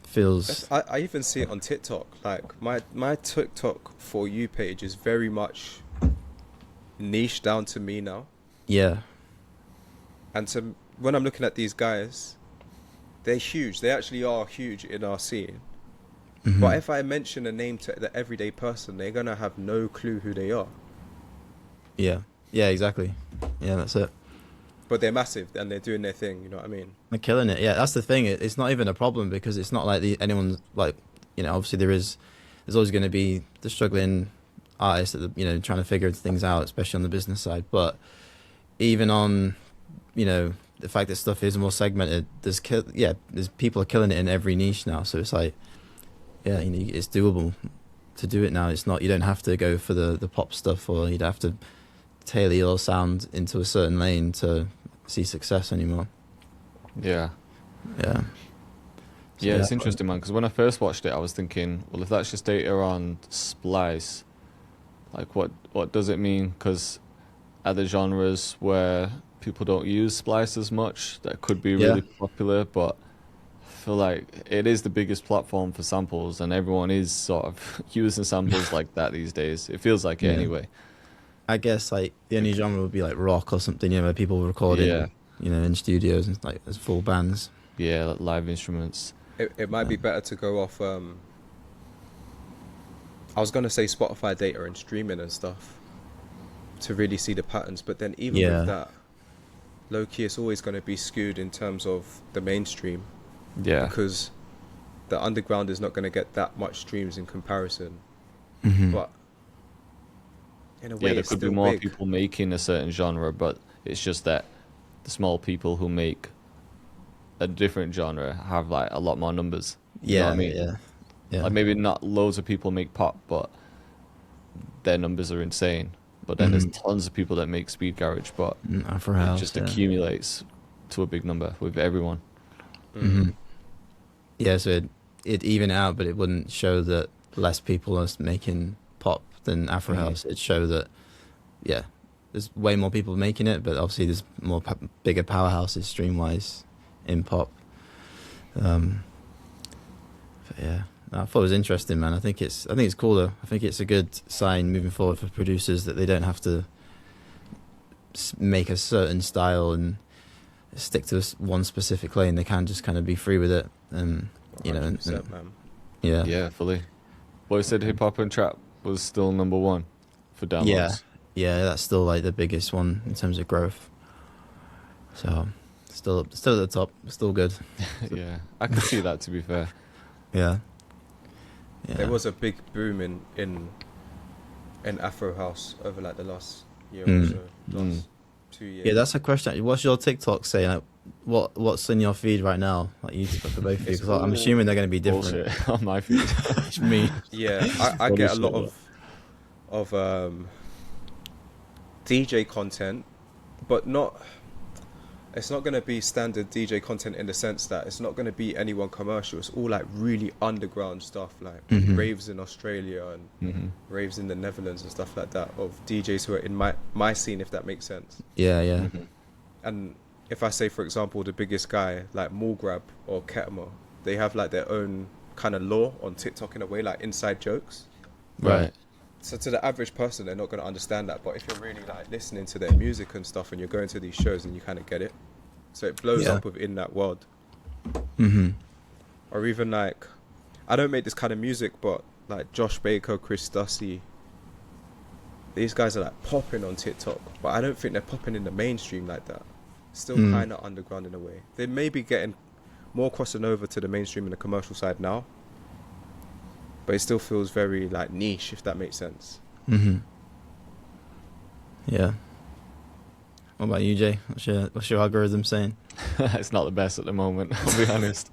B: Feels.
C: I even see it on TikTok. Like my TikTok For You page is very much niche down to me now.
B: Yeah.
C: And when I'm looking at these guys, they're huge. They actually are huge in our scene. But if I mention a name to the everyday person, they're gonna have no clue who they are.
B: Yeah. Yeah. Exactly. Yeah, that's it.
C: But they're massive and they're doing their thing. You know what I mean?
B: They're killing it. Yeah, that's the thing. It's not even a problem because it's not like anyone's like, obviously there's always going to be the struggling artists that trying to figure things out, especially on the business side. But even on, the fact that stuff is more segmented, there's people are killing it in every niche now. So it's like, yeah, it's doable to do it now. It's not, you don't have to go for the pop stuff, or you'd have to tailor your sound into a certain lane to see success anymore.
A: Yeah.
B: Yeah.
A: Yeah, it's interesting, man, because when I first watched it, I was thinking, well, if that's just data on Splice, like, what does it mean? Because other genres where people don't use Splice as much, that could be really popular, but I feel like it is the biggest platform for samples, and everyone is sort of using samples like that these days. It feels like it anyway.
B: I guess like the only genre would be like rock or something, where people record it, in studios and like as full bands.
A: Yeah, like live instruments.
C: It might be better to go off. I was gonna say Spotify data and streaming and stuff to really see the patterns, but then even with that, low key, it's always gonna be skewed in terms of the mainstream.
A: Yeah.
C: Because the underground is not gonna get that much streams in comparison. But in a way,
A: there
C: it's
A: could be
C: still
A: more
C: big.
A: people making a certain genre, but it's just that the small people who make a different genre have like a lot more numbers. You know what I mean?
B: Yeah.
A: Like maybe not loads of people make pop, but their numbers are insane. But then there's tons of people that make Speed Garage, but
B: Afro House,
A: it just accumulates to a big number with everyone.
B: Yeah, so it'd even out, but it wouldn't show that less people are making pop than Afro House. It'd show that, there's way more people making it, but obviously there's more bigger powerhouses stream wise in pop. But yeah, I thought it was interesting, man. I think it's cool though. I think it's a good sign moving forward for producers that they don't have to make a certain style and stick to one specific lane. They can just kind of be free with it, and you know, and,
C: 100%, man.
A: Yeah, fully. Boy said hip hop and trap was still number one for downloads.
B: Yeah, that's still like the biggest one in terms of growth. So still at the top, still good.
A: Yeah, I can see that, to be fair.
B: Yeah.
C: There was a big boom in Afro house over like the last year or
B: Mm.
C: so, last 2 years.
B: Yeah, that's a question. What's your TikTok saying? Like, what's in your feed right now? Like YouTube for both of you? 'Cause I'm assuming they're going to be different.
A: Bullshit on my feed.
B: It's me.
C: Yeah, I get a lot of DJ content, but not. It's not going to be standard DJ content in the sense that it's not going to be anyone commercial. It's all like really underground stuff, like raves in Australia and raves in the Netherlands and stuff like that, of DJs who are in my scene, if that makes sense.
B: Yeah.
C: And if I say, for example, the biggest guy like Grab or Ketma, they have like their own kind of lore on TikTok in a way, like inside jokes.
A: Right.
C: So to the average person, they're not going to understand that. But if you're really like listening to their music and stuff, and you're going to these shows, and you kind of get it, so it blows up within that world. Or even like, I don't make this kind of music, but like Josh Baker, Chris Dussy, these guys are like popping on TikTok, but I don't think they're popping in the mainstream like that. Still kind of underground in a way. They may be getting more crossing over to the mainstream and the commercial side now, but it still feels very like niche, if that makes sense.
B: Yeah. What about you, Jay? What's your algorithm saying?
A: It's not the best at the moment, I'll be honest.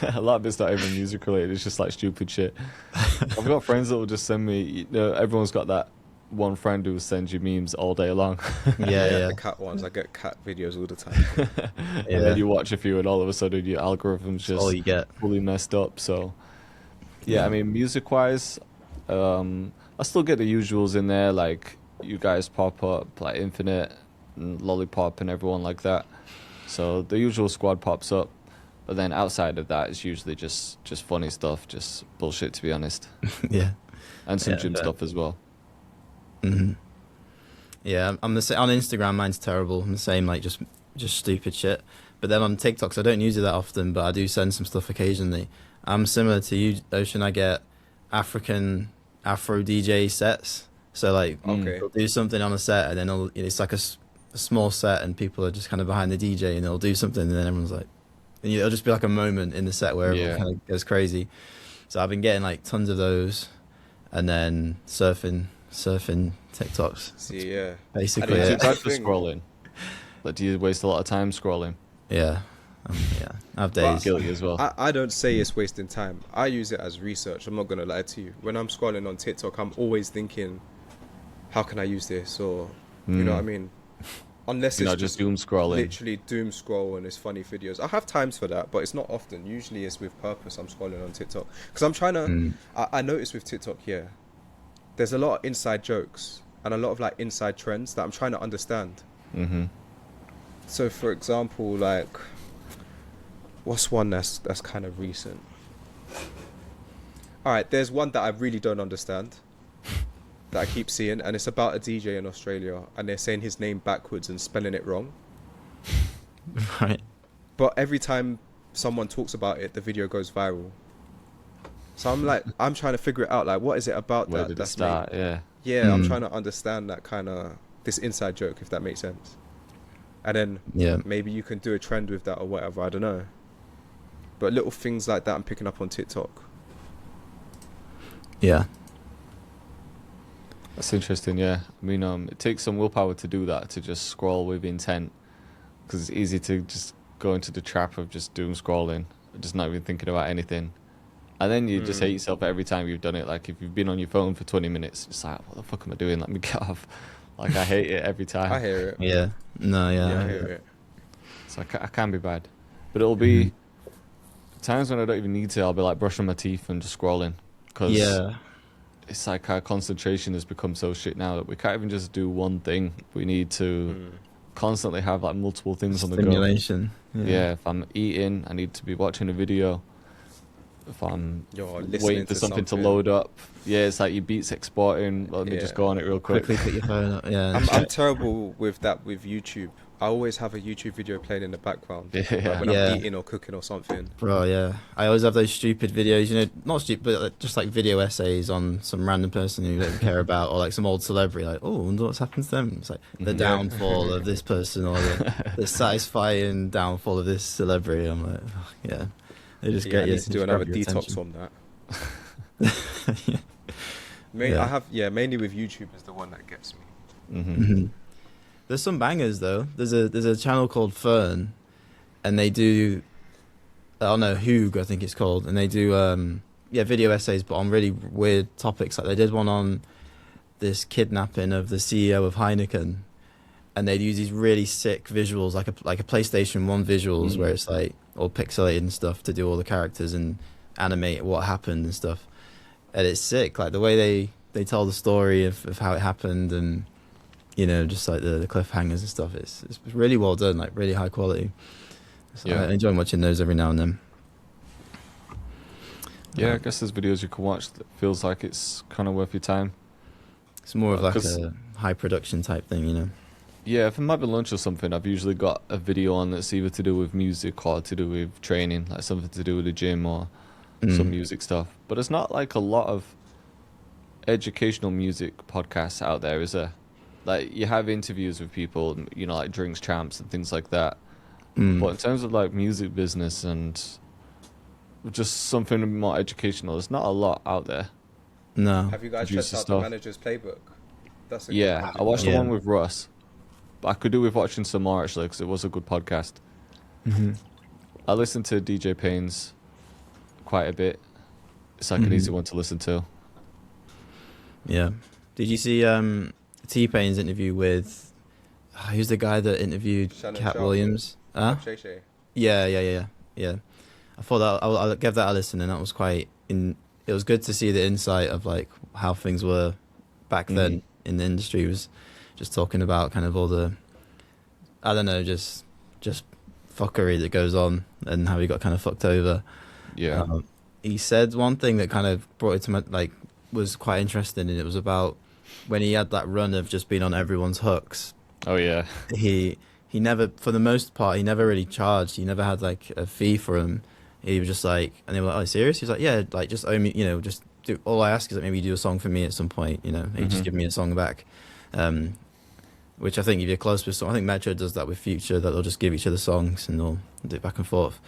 A: A lot of it's not even music related, it's just like stupid shit. I've got friends that will just send me, you know, everyone's got that one friend who sends you memes all day long.
B: Yeah.
C: The cat ones, I get cat videos all the time.
A: And then you watch a few and all of a sudden your algorithm's
B: all
A: just
B: you get.
A: fully messed up. So yeah, I mean, music wise, I still get the usuals in there, like you guys pop up, like Infinite and Lollipop and everyone like that. So the usual squad pops up, but then outside of that, it's usually just funny stuff, just bullshit, to be honest.
B: Yeah.
A: And some
B: Yeah,
A: gym
B: but-
A: stuff as well.
B: Yeah, I'm the same on Instagram. Mine's terrible. I'm the same, like just stupid shit. But then on TikToks, I don't use it that often, but I do send some stuff occasionally. I'm similar to you, Ocean. I get Afro DJ sets. So like, they'll do something on a set, and then it's like a small set, and people are just kind of behind the DJ, and they'll do something, and then everyone's like, and it'll just be like a moment in the set where everyone kind of goes crazy. So I've been getting like tons of those, and then surfing TikToks.
C: See, yeah.
B: Basically,
A: Is
B: yeah.
A: it bad for scrolling? Like, do you waste a lot of time scrolling?
B: Yeah. I have days.
A: Guilty as well.
C: I don't say it's wasting time. I use it as research. I'm not going to lie to you. When I'm scrolling on TikTok, I'm always thinking, how can I use this? Or, you know what I mean? Unless
A: You're
C: it's
A: not just doom scrolling.
C: literally doom scroll and it's funny videos. I have times for that, but it's not often. Usually it's with purpose. I'm scrolling on TikTok. Because I'm trying to... I notice with TikTok here, there's a lot of inside jokes and a lot of like inside trends that I'm trying to understand. So for example, like, what's one that's kind of recent? All right, there's one that I really don't understand that I keep seeing, and it's about a DJ in Australia, and they're saying his name backwards and spelling it wrong.
B: Right.
C: But every time someone talks about it, the video goes viral. So I'm trying to figure it out. Like, what is it about
A: Where
C: that?
A: did it
C: That's
A: start?
C: made-
A: Yeah.
C: I'm trying to understand that kind of this inside joke, if that makes sense. And then maybe you can do a trend with that or whatever. I don't know. But little things like that I'm picking up on TikTok.
B: Yeah.
A: That's interesting, yeah. I mean, it takes some willpower to do that, to just scroll with intent. Because it's easy to just go into the trap of just doom scrolling, just not even thinking about anything. And then you just hate yourself every time you've done it. Like, if you've been on your phone for 20 minutes, it's like, what the fuck am I doing? Let me get off. Like, I hate it every time.
C: I hear it.
B: Yeah. No, yeah.
C: I hear it.
A: So I can be bad. But it'll be times when I don't even need to, I'll be like brushing my teeth and just scrolling. Because it's like our concentration has become so shit now that we can't even just do one thing. We need to constantly have like multiple things on the go.
B: Stimulation.
A: Yeah, if I'm eating, I need to be watching a video. If I'm
C: You're
A: waiting
C: listening
A: for
C: to
A: something to
C: something.
A: load up, yeah, it's like your beats exporting. Let me just
C: Yeah.
A: go on it real quick.
B: Quickly put your phone up. Yeah.
C: I'm terrible with that with YouTube. I always have a YouTube video playing in the background,
A: Yeah.
C: like when
B: Yeah.
C: I'm eating or cooking or something.
B: Bro, yeah. I always have those stupid videos, you know, not stupid, but like, just like video essays on some random person who you don't care about, or like some old celebrity, like, oh, I wonder what's happened to them. It's like the downfall of this person, or the satisfying downfall of this celebrity. I'm like, oh, yeah. They just
C: Yeah,
B: get
C: I
B: you.
C: need to do
B: just
C: another
B: grab your
C: detox
B: attention.
C: on that.
B: Yeah.
C: I
B: Yeah.
C: have mainly with YouTube is the one that gets me.
B: Mhm. There's some bangers though. There's a channel called Fern, and they do, I don't know, Hoog I think it's called, and they do video essays, but on really weird topics. Like they did one on this kidnapping of the CEO of Heineken, and they'd use these really sick visuals, like a PlayStation 1 visuals, where it's like all pixelated and stuff to do all the characters and animate what happened and stuff. And it's sick, like the way they tell the story of how it happened, and you know, just like the cliffhangers and stuff. It's really well done, like really high quality. So
A: Yeah.
B: I enjoy watching those every now and then.
A: Yeah, I guess there's videos you can watch that feels like it's kind of worth your time.
B: It's more of like
A: 'Cause-
B: a high production type thing, you know.
A: Yeah, if I'm having lunch or something, I've usually got a video on that's either to do with music or to do with training, like something to do with the gym or some music stuff. But it's not like a lot of educational music podcasts out there, is there? Like, you have interviews with people, you know, like Drinks Champs and things like that. But in terms of like music business and just something more educational, there's not a lot out there.
B: No.
C: Have you guys
A: Producer
C: checked out
A: stuff.
C: the Manager's Playbook? That's a good
A: Yeah,
C: manager
A: I watched the
B: Yeah.
A: one with Russ. But I could do with watching some more actually, because it was a good podcast. I listened to DJ Payne's quite a bit. It's like an easy one to listen to.
B: Yeah. Did you see T-Pain's interview with who's the guy that interviewed
C: Shannon
B: Cat
C: Sharp.
B: Williams? Huh?
C: Shay Shay.
B: Yeah. I thought that I'll give that a listen, and that was it was good to see the insight of like how things were back then in the industry. He was just talking about kind of all the, I don't know, just fuckery that goes on and how he got kind of fucked over.
A: Yeah.
B: He said one thing that kind of brought it to my, like, was quite interesting, and it was about when he had that run of just being on everyone's hooks.
A: Oh yeah.
B: He never, for the most part, he never really charged. He never had like a fee for him. He was just like, and they were like, "Oh, serious?" He's like, "Yeah, like just owe me, you know, just do. All I ask is that maybe you do a song for me at some point, you know, maybe just give me a song back." Which I think if you're close with, I think Metro does that with Future, that they'll just give each other songs and they'll do it back and forth.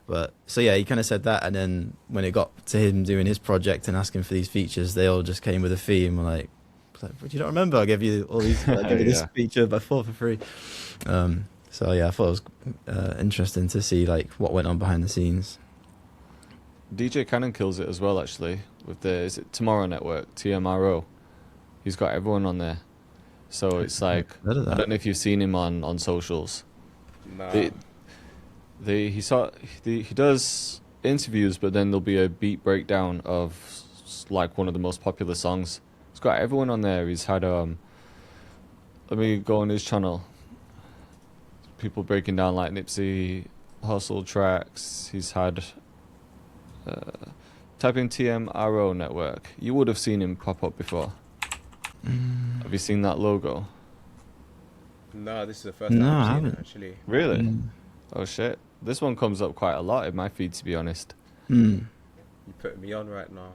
B: But so yeah, he kind of said that, and then when it got to him doing his project and asking for these features, they all just came with a fee and were like, "But you don't remember? I gave you all these, I gave you this
A: Yeah.
B: feature before for free." So yeah, I thought it was interesting to see like what went on behind the scenes.
A: DJ Cannon kills it as well actually with the is it Tomorrow Network, TMRO. He's got everyone on there. So it's like
B: Heard of
A: I
B: that.
A: don't know if you've seen him on socials.
C: Nah.
A: He does interviews, but then there'll be a beat breakdown of like one of the most popular songs. He's got everyone on there. He's had let me go on his channel. People breaking down like Nipsey Hussle tracks. He's had type in TMRO Network. You would have seen him pop up before. Have you seen that logo?
C: Nah, this is the first
B: No,
C: time
B: I
C: I've seen
B: haven't.
C: it actually.
A: Really? Oh shit. This one comes up quite a lot in my feed, to be honest.
C: You put me on right now.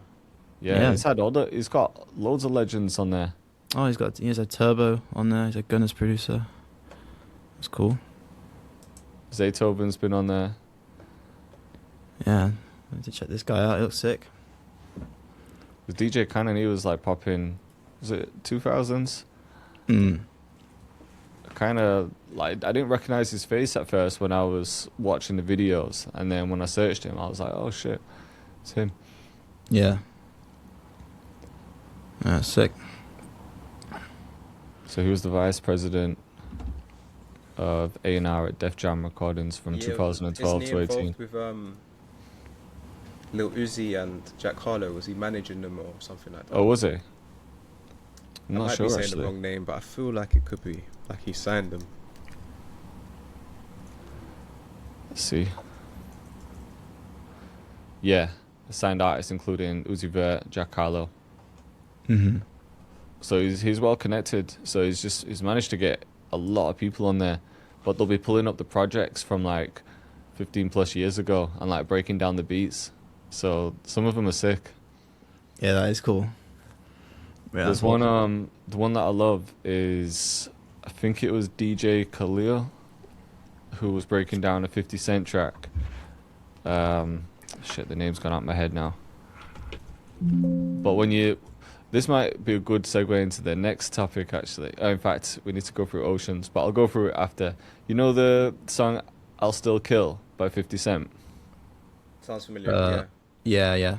A: Yeah,
B: Yeah.
A: he's got loads of legends on there.
B: Oh, he has a Turbo on there. He's a Gunner's producer. That's cool.
A: Zaytoven's been on there.
B: Yeah, I need to check this guy out. He looks sick.
A: With DJ Cannon, he was like popping, was it 2000s? Kind of like, I didn't recognize his face at first when I was watching the videos. And then when I searched him, I was like, oh shit, it's him.
B: Yeah. Sick.
A: So he was the vice president of A&R at Def Jam Recordings from
C: Yeah,
A: 2012
C: isn't
A: to
C: he
A: 18.
C: involved with Lil Uzi and Jack Harlow, was he managing them or something like that?
A: Oh, was he? I'm
C: I
A: not
C: might
A: sure
C: be saying
A: actually.
C: the wrong name, but I feel like it could be like he signed them.
A: Let's see. Yeah, signed artists including Uzi Vert, Jack Harlow.
B: Mm-hmm.
A: So he's well connected. So he's managed to get a lot of people on there, but they'll be pulling up the projects from like 15 plus years ago and like breaking down the beats. So some of them are sick.
B: Yeah, that is cool. Yeah,
A: There's one the one that I love is, I think it was DJ Khalil who was breaking down a 50 Cent track. Shit, the name's gone out of my head now. But this might be a good segue into the next topic actually. In fact, we need to go through Oceans, but I'll go through it after. You know the song I'll Still Kill by 50 Cent?
C: Sounds familiar.
B: Yeah.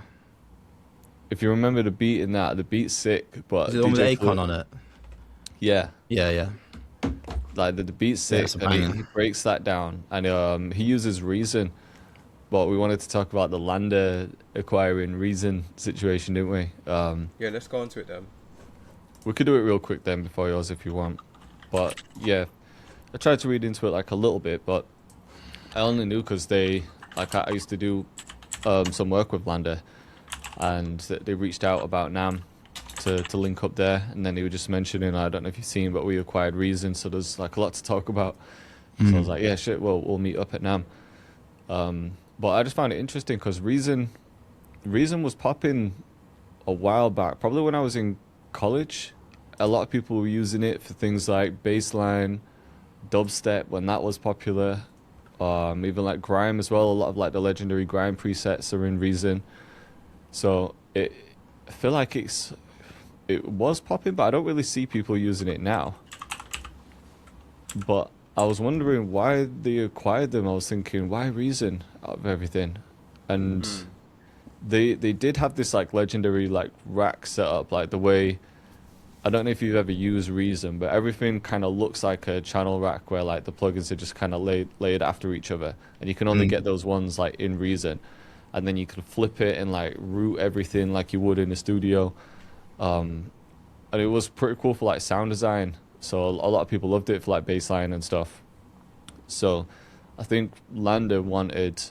A: If you remember the beat in that, the beat's sick, but
B: Is it the one with
A: DJ
B: Akon on it?
A: Yeah.
B: Yeah.
A: Like the beat's
B: Yeah,
A: sick,
B: it's a
A: and he
B: banger.
A: breaks that down, and he uses Reason. But we wanted to talk about the Lander acquiring Reason situation, didn't we?
C: Yeah, let's go on to it then.
A: We could do it real quick then before yours if you want. But yeah, I tried to read into it like a little bit, but I only knew because I used to do some work with Lander, and they reached out about Nam to link up there, and then they were just mentioning, I don't know if you've seen, but we acquired Reason, so there's like a lot to talk about. So I was like, yeah, shit, well, we'll meet up at Nam. But I just found it interesting because Reason was popping a while back, probably when I was in college. A lot of people were using it for things like bassline, dubstep when that was popular, even like grime as well. A lot of like the legendary grime presets are in Reason. So I feel like it was popping, but I don't really see people using it now. But I was wondering why they acquired them. I was thinking, why Reason out of everything? And they did have this like legendary like rack set up, like the way, I don't know if you've ever used Reason, but everything kind of looks like a channel rack where like the plugins are just kind of laid after each other, and you can only get those ones like in Reason, and then you can flip it and like route everything like you would in a studio. And it was pretty cool for like sound design. So a lot of people loved it for like bassline and stuff. So I think Lander wanted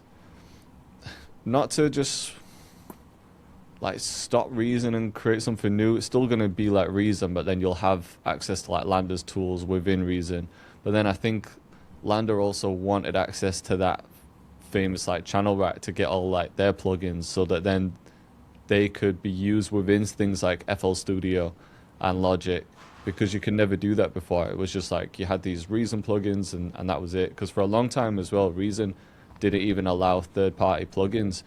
A: not to just like stop Reason and create something new. It's still going to be like Reason, but then you'll have access to like Lander's tools within Reason. But then I think Lander also wanted access to that famous like channel rack to get all like their plugins, so that then they could be used within things like FL Studio and Logic, because you could never do that before. It was just like you had these Reason plugins and that was it. Because for a long time as well, Reason didn't even allow third-party plugins.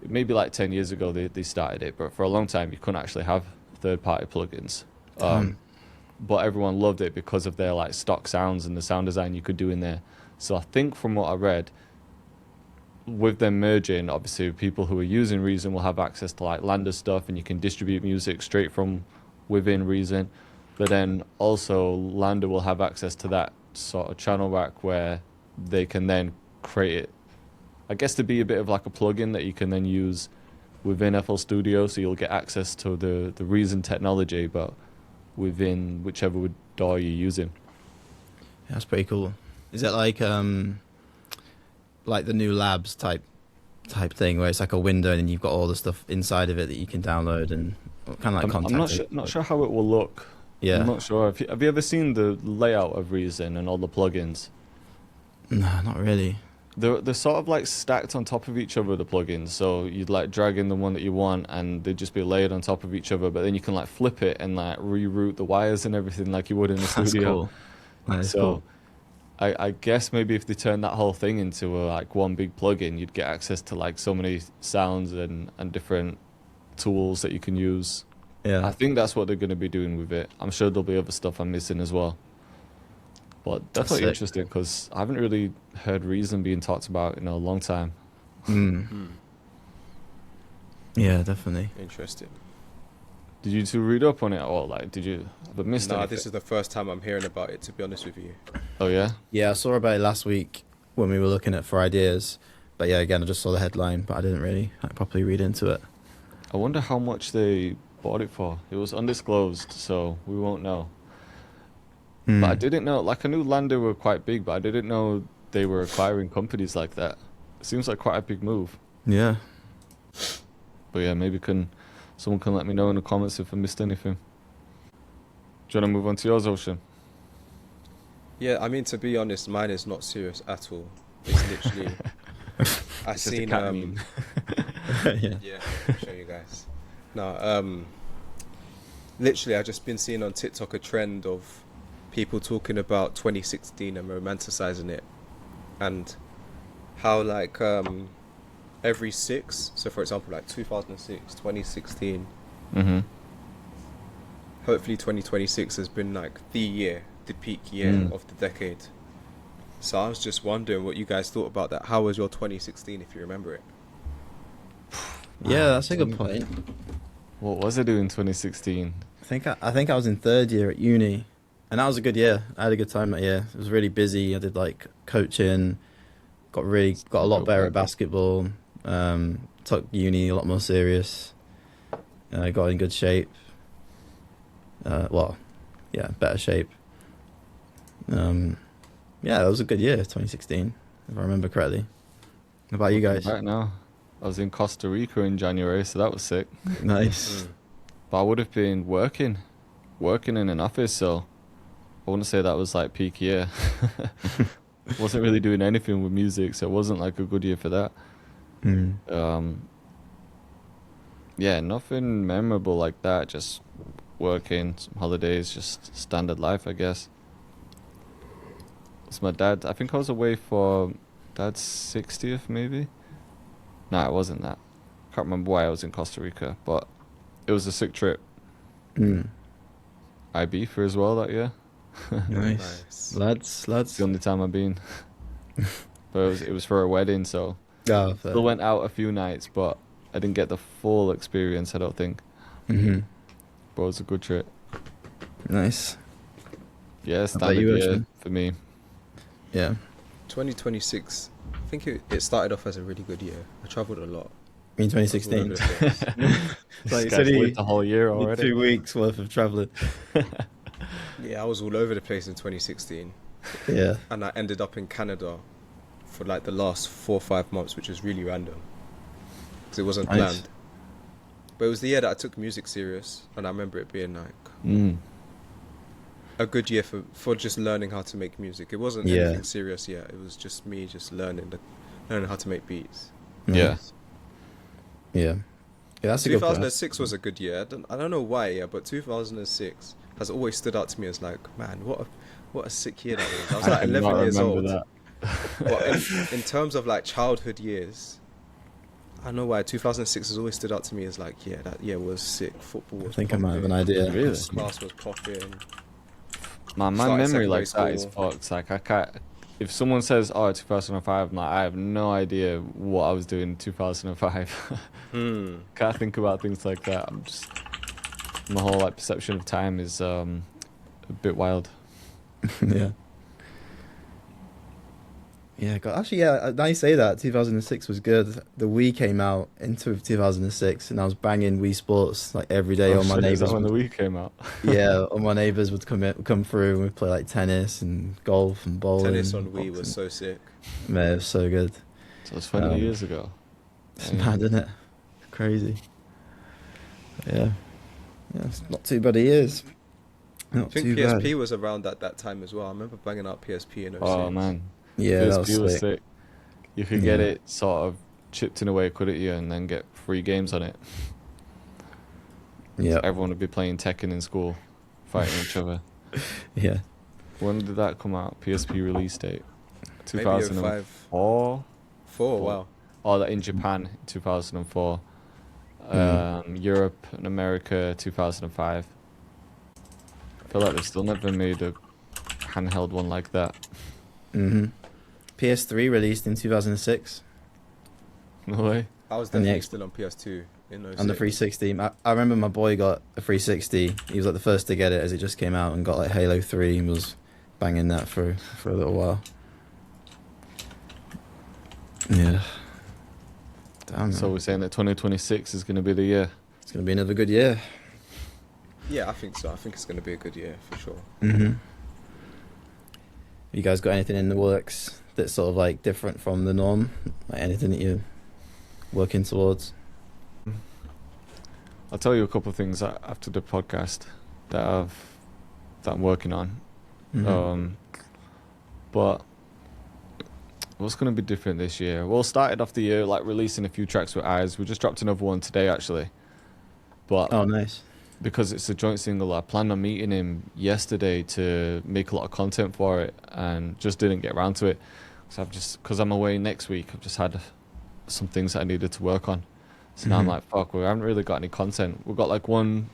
A: Maybe like 10 years ago they started it, but for a long time you couldn't actually have third-party plugins. But everyone loved it because of their like stock sounds and the sound design you could do in there. So I think from what I read, with them merging, obviously people who are using Reason will have access to like Lander stuff, and you can distribute music straight from within Reason. But then also Lander will have access to that sort of channel rack where they can then create it, I guess, to be a bit of like a plugin that you can then use within FL Studio. So you'll get access to the Reason technology, but within whichever DAW you're using.
B: Yeah, that's pretty cool. Is it like the new Labs type thing, where it's like a window and you've got all the stuff inside of it that you can download, and kind of like
A: I'm not sure how it will look.
B: Yeah.
A: I'm not sure. Have you ever seen the layout of Reason and all the plugins?
B: No, not really.
A: They're sort of like stacked on top of each other, the plugins. So you'd like drag in the one that you want, and they'd just be layered on top of each other. But then you can like flip it and like reroute the wires and everything like you would in the
B: That's
A: studio.
B: cool. That is
A: So
B: cool.
A: I guess maybe if they turn that whole thing into like one big plugin, you'd get access to like so many sounds and different tools that you can use.
B: Yeah.
A: I think that's what they're going to be doing with it. I'm sure there'll be other stuff I'm missing as well. But definitely
B: sick.
A: interesting, because I haven't really heard Reason being talked about in a long time.
B: Yeah, definitely.
C: Interesting.
A: Did you two read up on it, or like did you have I missed
C: Nah,
A: anything?
C: this is the first time I'm hearing about it, to be honest with you.
A: Oh yeah.
B: Yeah, I saw about it last week when we were looking at for ideas. But yeah, again, I just saw the headline, but I didn't really properly read into it.
A: I wonder how much they bought it for. It was undisclosed, so we won't know. But I didn't know, like, I knew Lando were quite big, but I didn't know they were acquiring companies like that. It seems like quite a big move.
B: Yeah.
A: But yeah, maybe someone can let me know in the comments if I missed anything. Do you want to move on to yours, Ocean?
C: Yeah, I mean, to be honest, mine is not serious at all. It's literally I
A: It's just a
C: seen
A: cat meme.
C: yeah, I'll show you guys. No, literally I just been seeing on TikTok a trend of people talking about 2016 and romanticizing it, and how like every six, so for example like 2006, 2016,
A: Mm-hmm.
C: hopefully 2026 has been like the peak year of the decade. So I was just wondering what you guys thought about that. How was your 2016, if you remember it?
B: Yeah, that's a good point.
A: What was I doing in 2016?
B: I think I was in third year at uni, and that was a good year. I had a good time that year. It was really busy. I did like coaching, got a lot better at basketball. Took uni a lot more serious. Got in good shape. Better shape. Yeah, that was a good year, 2016, if I remember correctly. How about you guys?
A: Right now, I was in Costa Rica in January, so that was sick.
B: Nice.
A: But I would have been working in an office, so I wouldn't say that was like peak year. Wasn't really doing anything with music, so it wasn't like a good year for that. Yeah, nothing memorable like that. Just working, some holidays, just standard life, I guess. It's my dad. I think I was away for Dad's 60th, maybe. No, it wasn't that. Can't remember why I was in Costa Rica, but it was a sick trip. Ibiza as well that year.
B: Nice.
C: Nice.
B: Lads.
A: It's the only time I've been. But it was for a wedding, so
B: Oh, fair.
A: still went out a few nights, but I didn't get the full experience, I don't think.
B: Mm-hmm.
A: But it was a good trip.
B: Nice.
A: Yeah,
B: about
A: standard
B: you,
A: year
B: Ocean?
A: for me.
B: Yeah.
C: 2026, I think it started off as a really good year. I travelled a lot.
B: In
C: I was all
B: 2016.
C: over the place.
B: Like,
A: This
B: so
A: guy's
B: he-
A: lived the whole year already.
B: 2 weeks worth of traveling.
C: Yeah, I was all over the place in 2016,
B: Yeah.
C: and I ended up in Canada for like the last 4 or 5 months, which was really random because it wasn't
B: Nice.
C: planned. But it was the year that I took music serious, and I remember it being like a good year for just learning how to make music. It wasn't
B: Yeah.
C: anything serious yet. It was just me just learning how to make beats.
A: Yeah.
B: Yeah. Yeah, that's a good point.
C: 2006 was a good year. I don't know why, yeah, but 2006 has always stood out to me as like, man, what a sick year that was. I was like
A: I cannot
C: 11 years
A: remember
C: old.
A: that.
C: But in terms of like childhood years, I don't know why 2006 has always stood out to me as like, yeah, that year was sick. Football was
B: I think I might have an
C: popping,
B: idea.
A: Really?
C: class was popping.
A: My
C: Started
A: memory
C: secondary
A: like that is
C: school.
A: fucked. Like I can't. If someone says, "Oh, 2005," I'm like, I have no idea what I was doing in 2005. Can't think about things like that. My whole like perception of time is a bit wild.
B: Yeah. Yeah, God, actually, yeah, now you say that, 2006 was good. The Wii came out into 2006, and I was banging Wii Sports like every day.
A: Oh,
B: All my
A: shit, is that
B: neighbors,
A: when the
B: would,
A: Wii came out.
B: yeah, all my neighbors would come through, and we'd play like tennis and golf and bowling.
C: Tennis on Wii
B: boxing.
C: was so sick.
B: Man, it was so good.
A: So it's 20
B: Um,
A: years ago.
B: It's mad, isn't it? Crazy. Yeah, yeah, it's not too bad. It is. Not
C: I think
B: too
C: PSP
B: bad.
C: was around at that time as well. I remember banging out PSP in 06.
A: Oh man,
B: Yeah, that
A: PSP
B: was sick.
A: You could get
B: Yeah.
A: it sort of chipped in a way, couldn't you, and then get free games on it.
B: Yeah,
A: Everyone would be playing Tekken in school, fighting each other.
B: yeah.
A: When did that come out? PSP release date?
C: Maybe
A: 2004?
C: 04,
A: Four.
C: wow.
A: Oh, that in Japan, 2004. Europe and America, 2005. I feel like they've still never made a handheld one like that.
B: PS3 released in 2006.
A: No way.
C: I was
B: And the
C: definitely
B: X-
C: still on PS2 in 06.
B: And the 360. I remember my boy got a 360. He was like the first to get it as it just came out and got like Halo 3 and was banging that for a little while. Yeah. Damn,
A: So
B: man.
A: we're saying that 2026 is going to be the year.
B: It's gonna be another good year.
C: Yeah, I think so. I think it's going to be a good year for sure.
B: Mm-hmm. You guys got anything in the works that's sort of like different from the norm? Like anything that you're working towards?
A: I'll tell you a couple of things after the podcast that I'm working on.
B: Mhm.
A: But what's going to be different this year? Well, started off the year like releasing a few tracks with Eyes. We just dropped another one today actually. But
B: Oh, nice.
A: because it's a joint single, I planned on meeting him yesterday to make a lot of content for it, and just didn't get around to it. So because I'm away next week, I've just had some things that I needed to work on. So now I'm
B: Mhm.
A: like, fuck, we haven't really got any content. We've got like one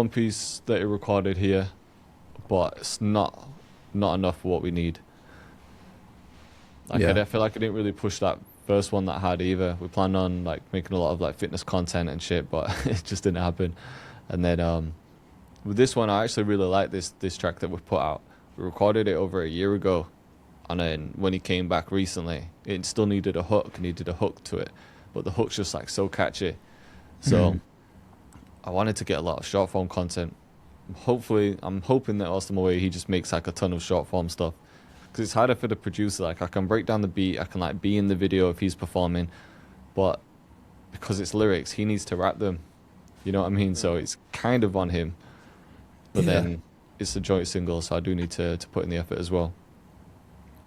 A: piece that he recorded here, but it's not enough for what we need. Like
B: Yeah.
A: I feel like I didn't really push that first one that hard either. We planned on like making a lot of like fitness content and shit, but it just didn't happen. And then with this one, I actually really like this track that we've put out. We recorded it over a year ago, and then when he came back recently, it still needed a hook. Needed a hook to it, but the hook's just like so catchy. So
B: Mhm.
A: I wanted to get a lot of short form content. I'm hoping that whilst I'm away, he just makes like a ton of short form stuff. Because it's harder for the producer. Like I can break down the beat, I can like be in the video if he's performing, but because it's lyrics, he needs to rap them. You know what I mean? So it's kind of on him. But
B: Yeah.
A: then it's a joint single, so I do need to put in the effort as well.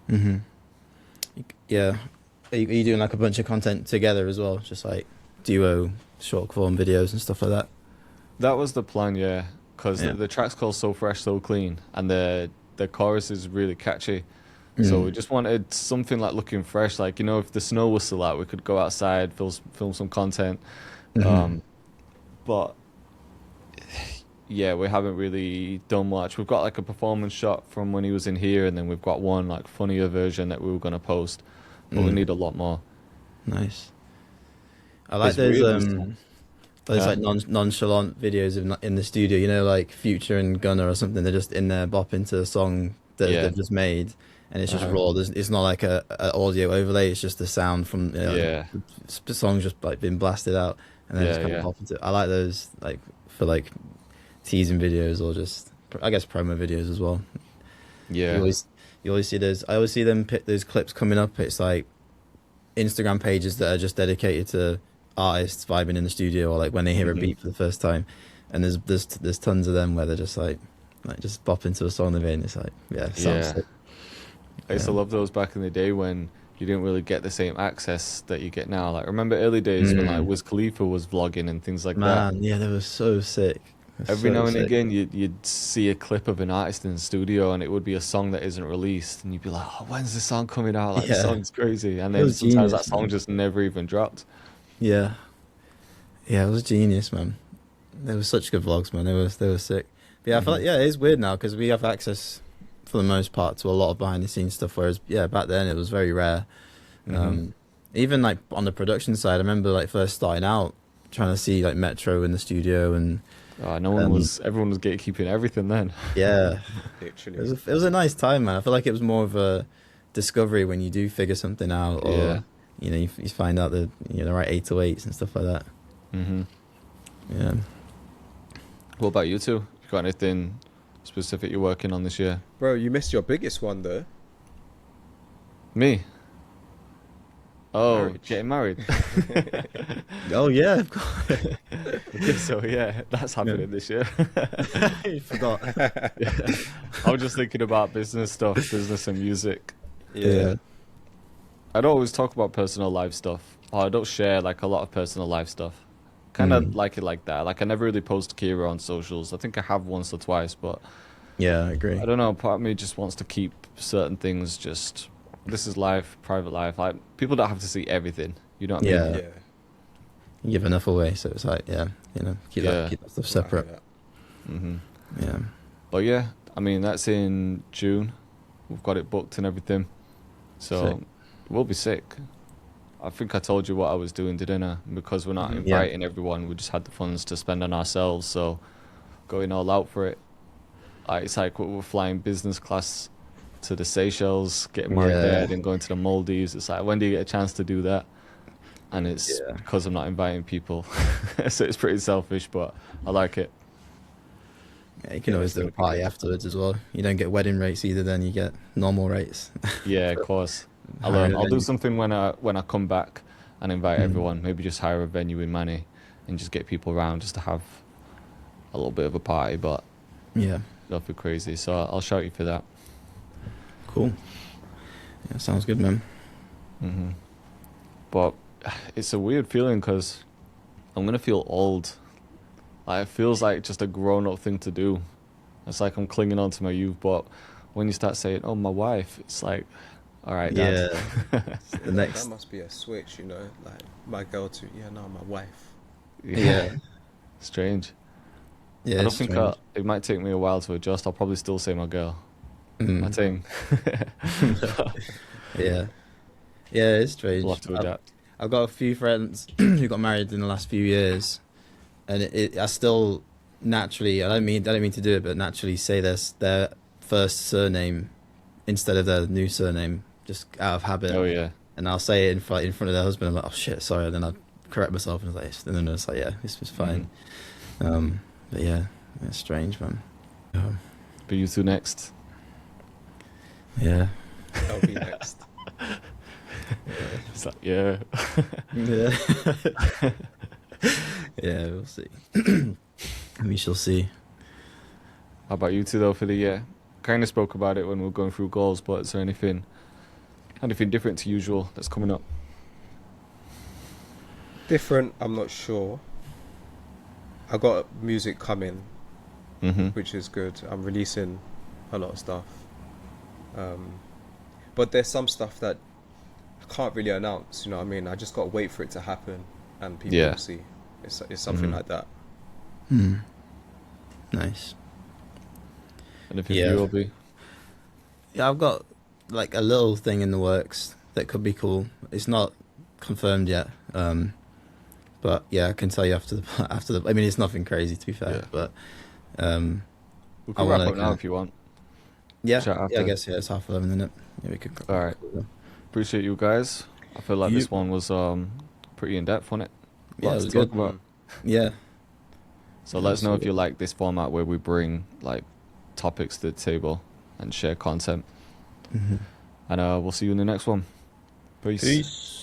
B: Mhm. Yeah. Are you doing like a bunch of content together as well? Just like duo short form videos and stuff like that?
A: That was the plan, yeah. Because
B: Yeah.
A: the track's called So Fresh, So Clean, and the chorus is really catchy. So we just wanted something like looking fresh. Like, you know, if the snow was still out, we could go outside, film some content.
B: Mhm.
A: But yeah, we haven't really done much. We've got like a performance shot from when he was in here, and then we've got one like funnier version that we were gonna post. But we
B: Mm.
A: need a lot more.
B: Nice. I like
A: It's weird.
B: those
A: Huh?
B: like nonchalant videos in the studio. You know, like Future and Gunner or something. They're just in there bopping to a song that
A: Yeah.
B: they've just made, and it's just
A: Uh-huh.
B: raw. It's not like a audio overlay. It's just the sound from
A: Yeah.
B: the song's just like been blasted out, and then just
A: Yeah,
B: kind
A: yeah.
B: of pop into. I like those like for like teasing videos or just I guess promo videos as well. You
A: Yeah.
B: always you always see those. I always see them pick those clips coming up. It's like Instagram pages that are just dedicated to artists vibing in the studio or like when they hear a
A: Mhm.
B: beat for the first time. And there's tons of them where they're just like just bop into a song they've made. And it's like sounds
A: Yeah.
B: sick.
A: I used to
B: Yeah.
A: love those back in the day when you didn't really get the same access that you get now. Like remember early days when like
B: Mm.
A: Wiz Khalifa was vlogging and things like that.
B: Man, yeah, they were so sick. They're
A: Every
B: so
A: now and
B: sick.
A: again, you'd see a clip of an artist in the studio, and it would be a song that isn't released, and you'd be like, "Oh, when's this song coming out? Like, this
B: Yeah.
A: song's crazy." And
B: It
A: then
B: was
A: sometimes
B: genius,
A: that song
B: man.
A: just never even dropped.
B: Yeah. Yeah, it was genius, man. They were such good vlogs, man. They were sick. But yeah, I feel like it is weird now because we have access for the most part to a lot of behind the scenes stuff. Whereas back then it was very rare. Even like on the production side, I remember like first starting out trying to see like Metro in the studio and
A: Everyone was gatekeeping everything then.
B: yeah,
C: Literally.
B: it was a nice time, man. I feel like it was more of a discovery when you do figure something out, or
A: Yeah.
B: you find out the right 808s and stuff like that.
A: hmm
B: Yeah.
A: What about you two? You got anything specific you're working on this year?
C: Bro, you missed your biggest one though.
A: Me? Oh,
C: Marriage.
A: getting married.
B: Oh yeah,
A: So yeah, that's happening this year.
B: you forgot.
A: Yeah. I'm just thinking about business and music.
B: Yeah.
A: I don't always talk about personal life stuff. Or I don't share like a lot of personal life stuff. Kind of like it like that. Like I never really post Kira on socials. I think I have once or twice, but
B: Yeah, I agree.
A: I don't know. Part of me just wants to keep certain things just. This is life, private life. Like people don't have to see everything. You know what I mean?
B: Yeah. You give enough away, so it's like keep
A: Yeah.
B: that stuff separate.
A: hmm
B: Yeah.
A: But yeah, I mean that's in June. We've got it booked and everything, so
B: Sick.
A: we'll be sick. I think I told you what I was doing, didn't I? Because we're not
B: Yeah.
A: inviting everyone. We just had the funds to spend on ourselves, so going all out for it. It's like we're flying business class to the Seychelles, getting married
B: Yeah.
A: there, then going to the Maldives. It's like when do you get a chance to do that? and it's
B: Yeah.
A: because I'm not inviting people. So it's pretty selfish, but I like it.
B: Yeah, you can
C: Yeah,
B: always
C: it's
B: do a
C: gonna be
B: party
C: good.
B: afterwards as well. You don't get wedding rates either, then you get normal rates.
A: Yeah, of course.
B: Hiring a
A: I'll do
B: venue.
A: something when I come back and invite
B: Mm.
A: everyone. Maybe just hire a venue in Manny and just get people around just to have a little bit of a party, but
B: Yeah,
A: nothing crazy. So I'll shout you for that.
B: cool. Yeah, sounds good, man.
A: Hmm. But it's a weird feeling because I'm gonna feel old. Like, it feels like just a grown-up thing to do. It's like I'm clinging on to my youth, but when you start saying, "Oh, my wife," it's like, all right, Dad.
B: Yeah, the
C: Yeah, that
B: next.
C: must be a switch, you know, like my girl to yeah, no, my wife.
B: Yeah,
A: Strange.
B: yeah,
A: I don't
B: it's
A: think
B: strange.
A: it might take me a while to adjust. I'll probably still say my girl, my
B: Mm.
A: thing.
B: Yeah, yeah, it's
A: We'll
B: strange.
A: have to adapt.
B: I've got a few friends who got married in the last few years, and I still naturally, I don't mean to do it, but naturally say their first surname instead of their new surname, just out of habit.
A: Oh yeah.
B: And I'll say it in front of their husband. I'm like, oh shit, sorry. And then I'll correct myself and then it's like, yeah, this was fine. But yeah, it's strange, man.
A: But you two next.
B: Yeah,
C: That'll be next.
A: It's like, yeah.
B: yeah, yeah. We'll see. We shall see.
A: How about you two though for the year? Kind of spoke about it when we were going through goals, but is there anything different to usual that's coming up?
C: Different, I'm not sure. I got music coming,
A: Mm-hmm.
C: which is good. I'm releasing a lot of stuff. But there's some stuff that I can't really announce, you know what I mean? I just got to wait for it to happen and people
A: Yeah.
C: will see. It's something
A: Mhm.
C: like that.
B: Nice.
A: Anything
B: Yeah.
A: for you, Obi?
B: Yeah, I've got like a little thing in the works that could be cool. It's not confirmed yet. But yeah, I can tell you after the. I mean, it's nothing crazy to be fair,
A: Yeah.
B: but
A: We
B: I
A: can wrap
B: wanna
A: up now
B: kinda-
A: if you want.
B: yeah,
A: Chat
B: yeah. I
A: after.
B: guess yeah, it's 11:30, isn't it? Yeah, we could.
A: All right. Appreciate you guys. I feel like
B: You-
A: this one was pretty in depth, wasn't it?
B: Yeah, it
A: Lots
B: was
A: to talk
B: good.
A: about.
B: Yeah,
A: So
B: Yeah,
A: let us know if
B: absolutely.
A: you like this format where we bring like topics to the table and share content.
B: Mhm.
A: And we'll see you in the next one. Peace.
B: Peace.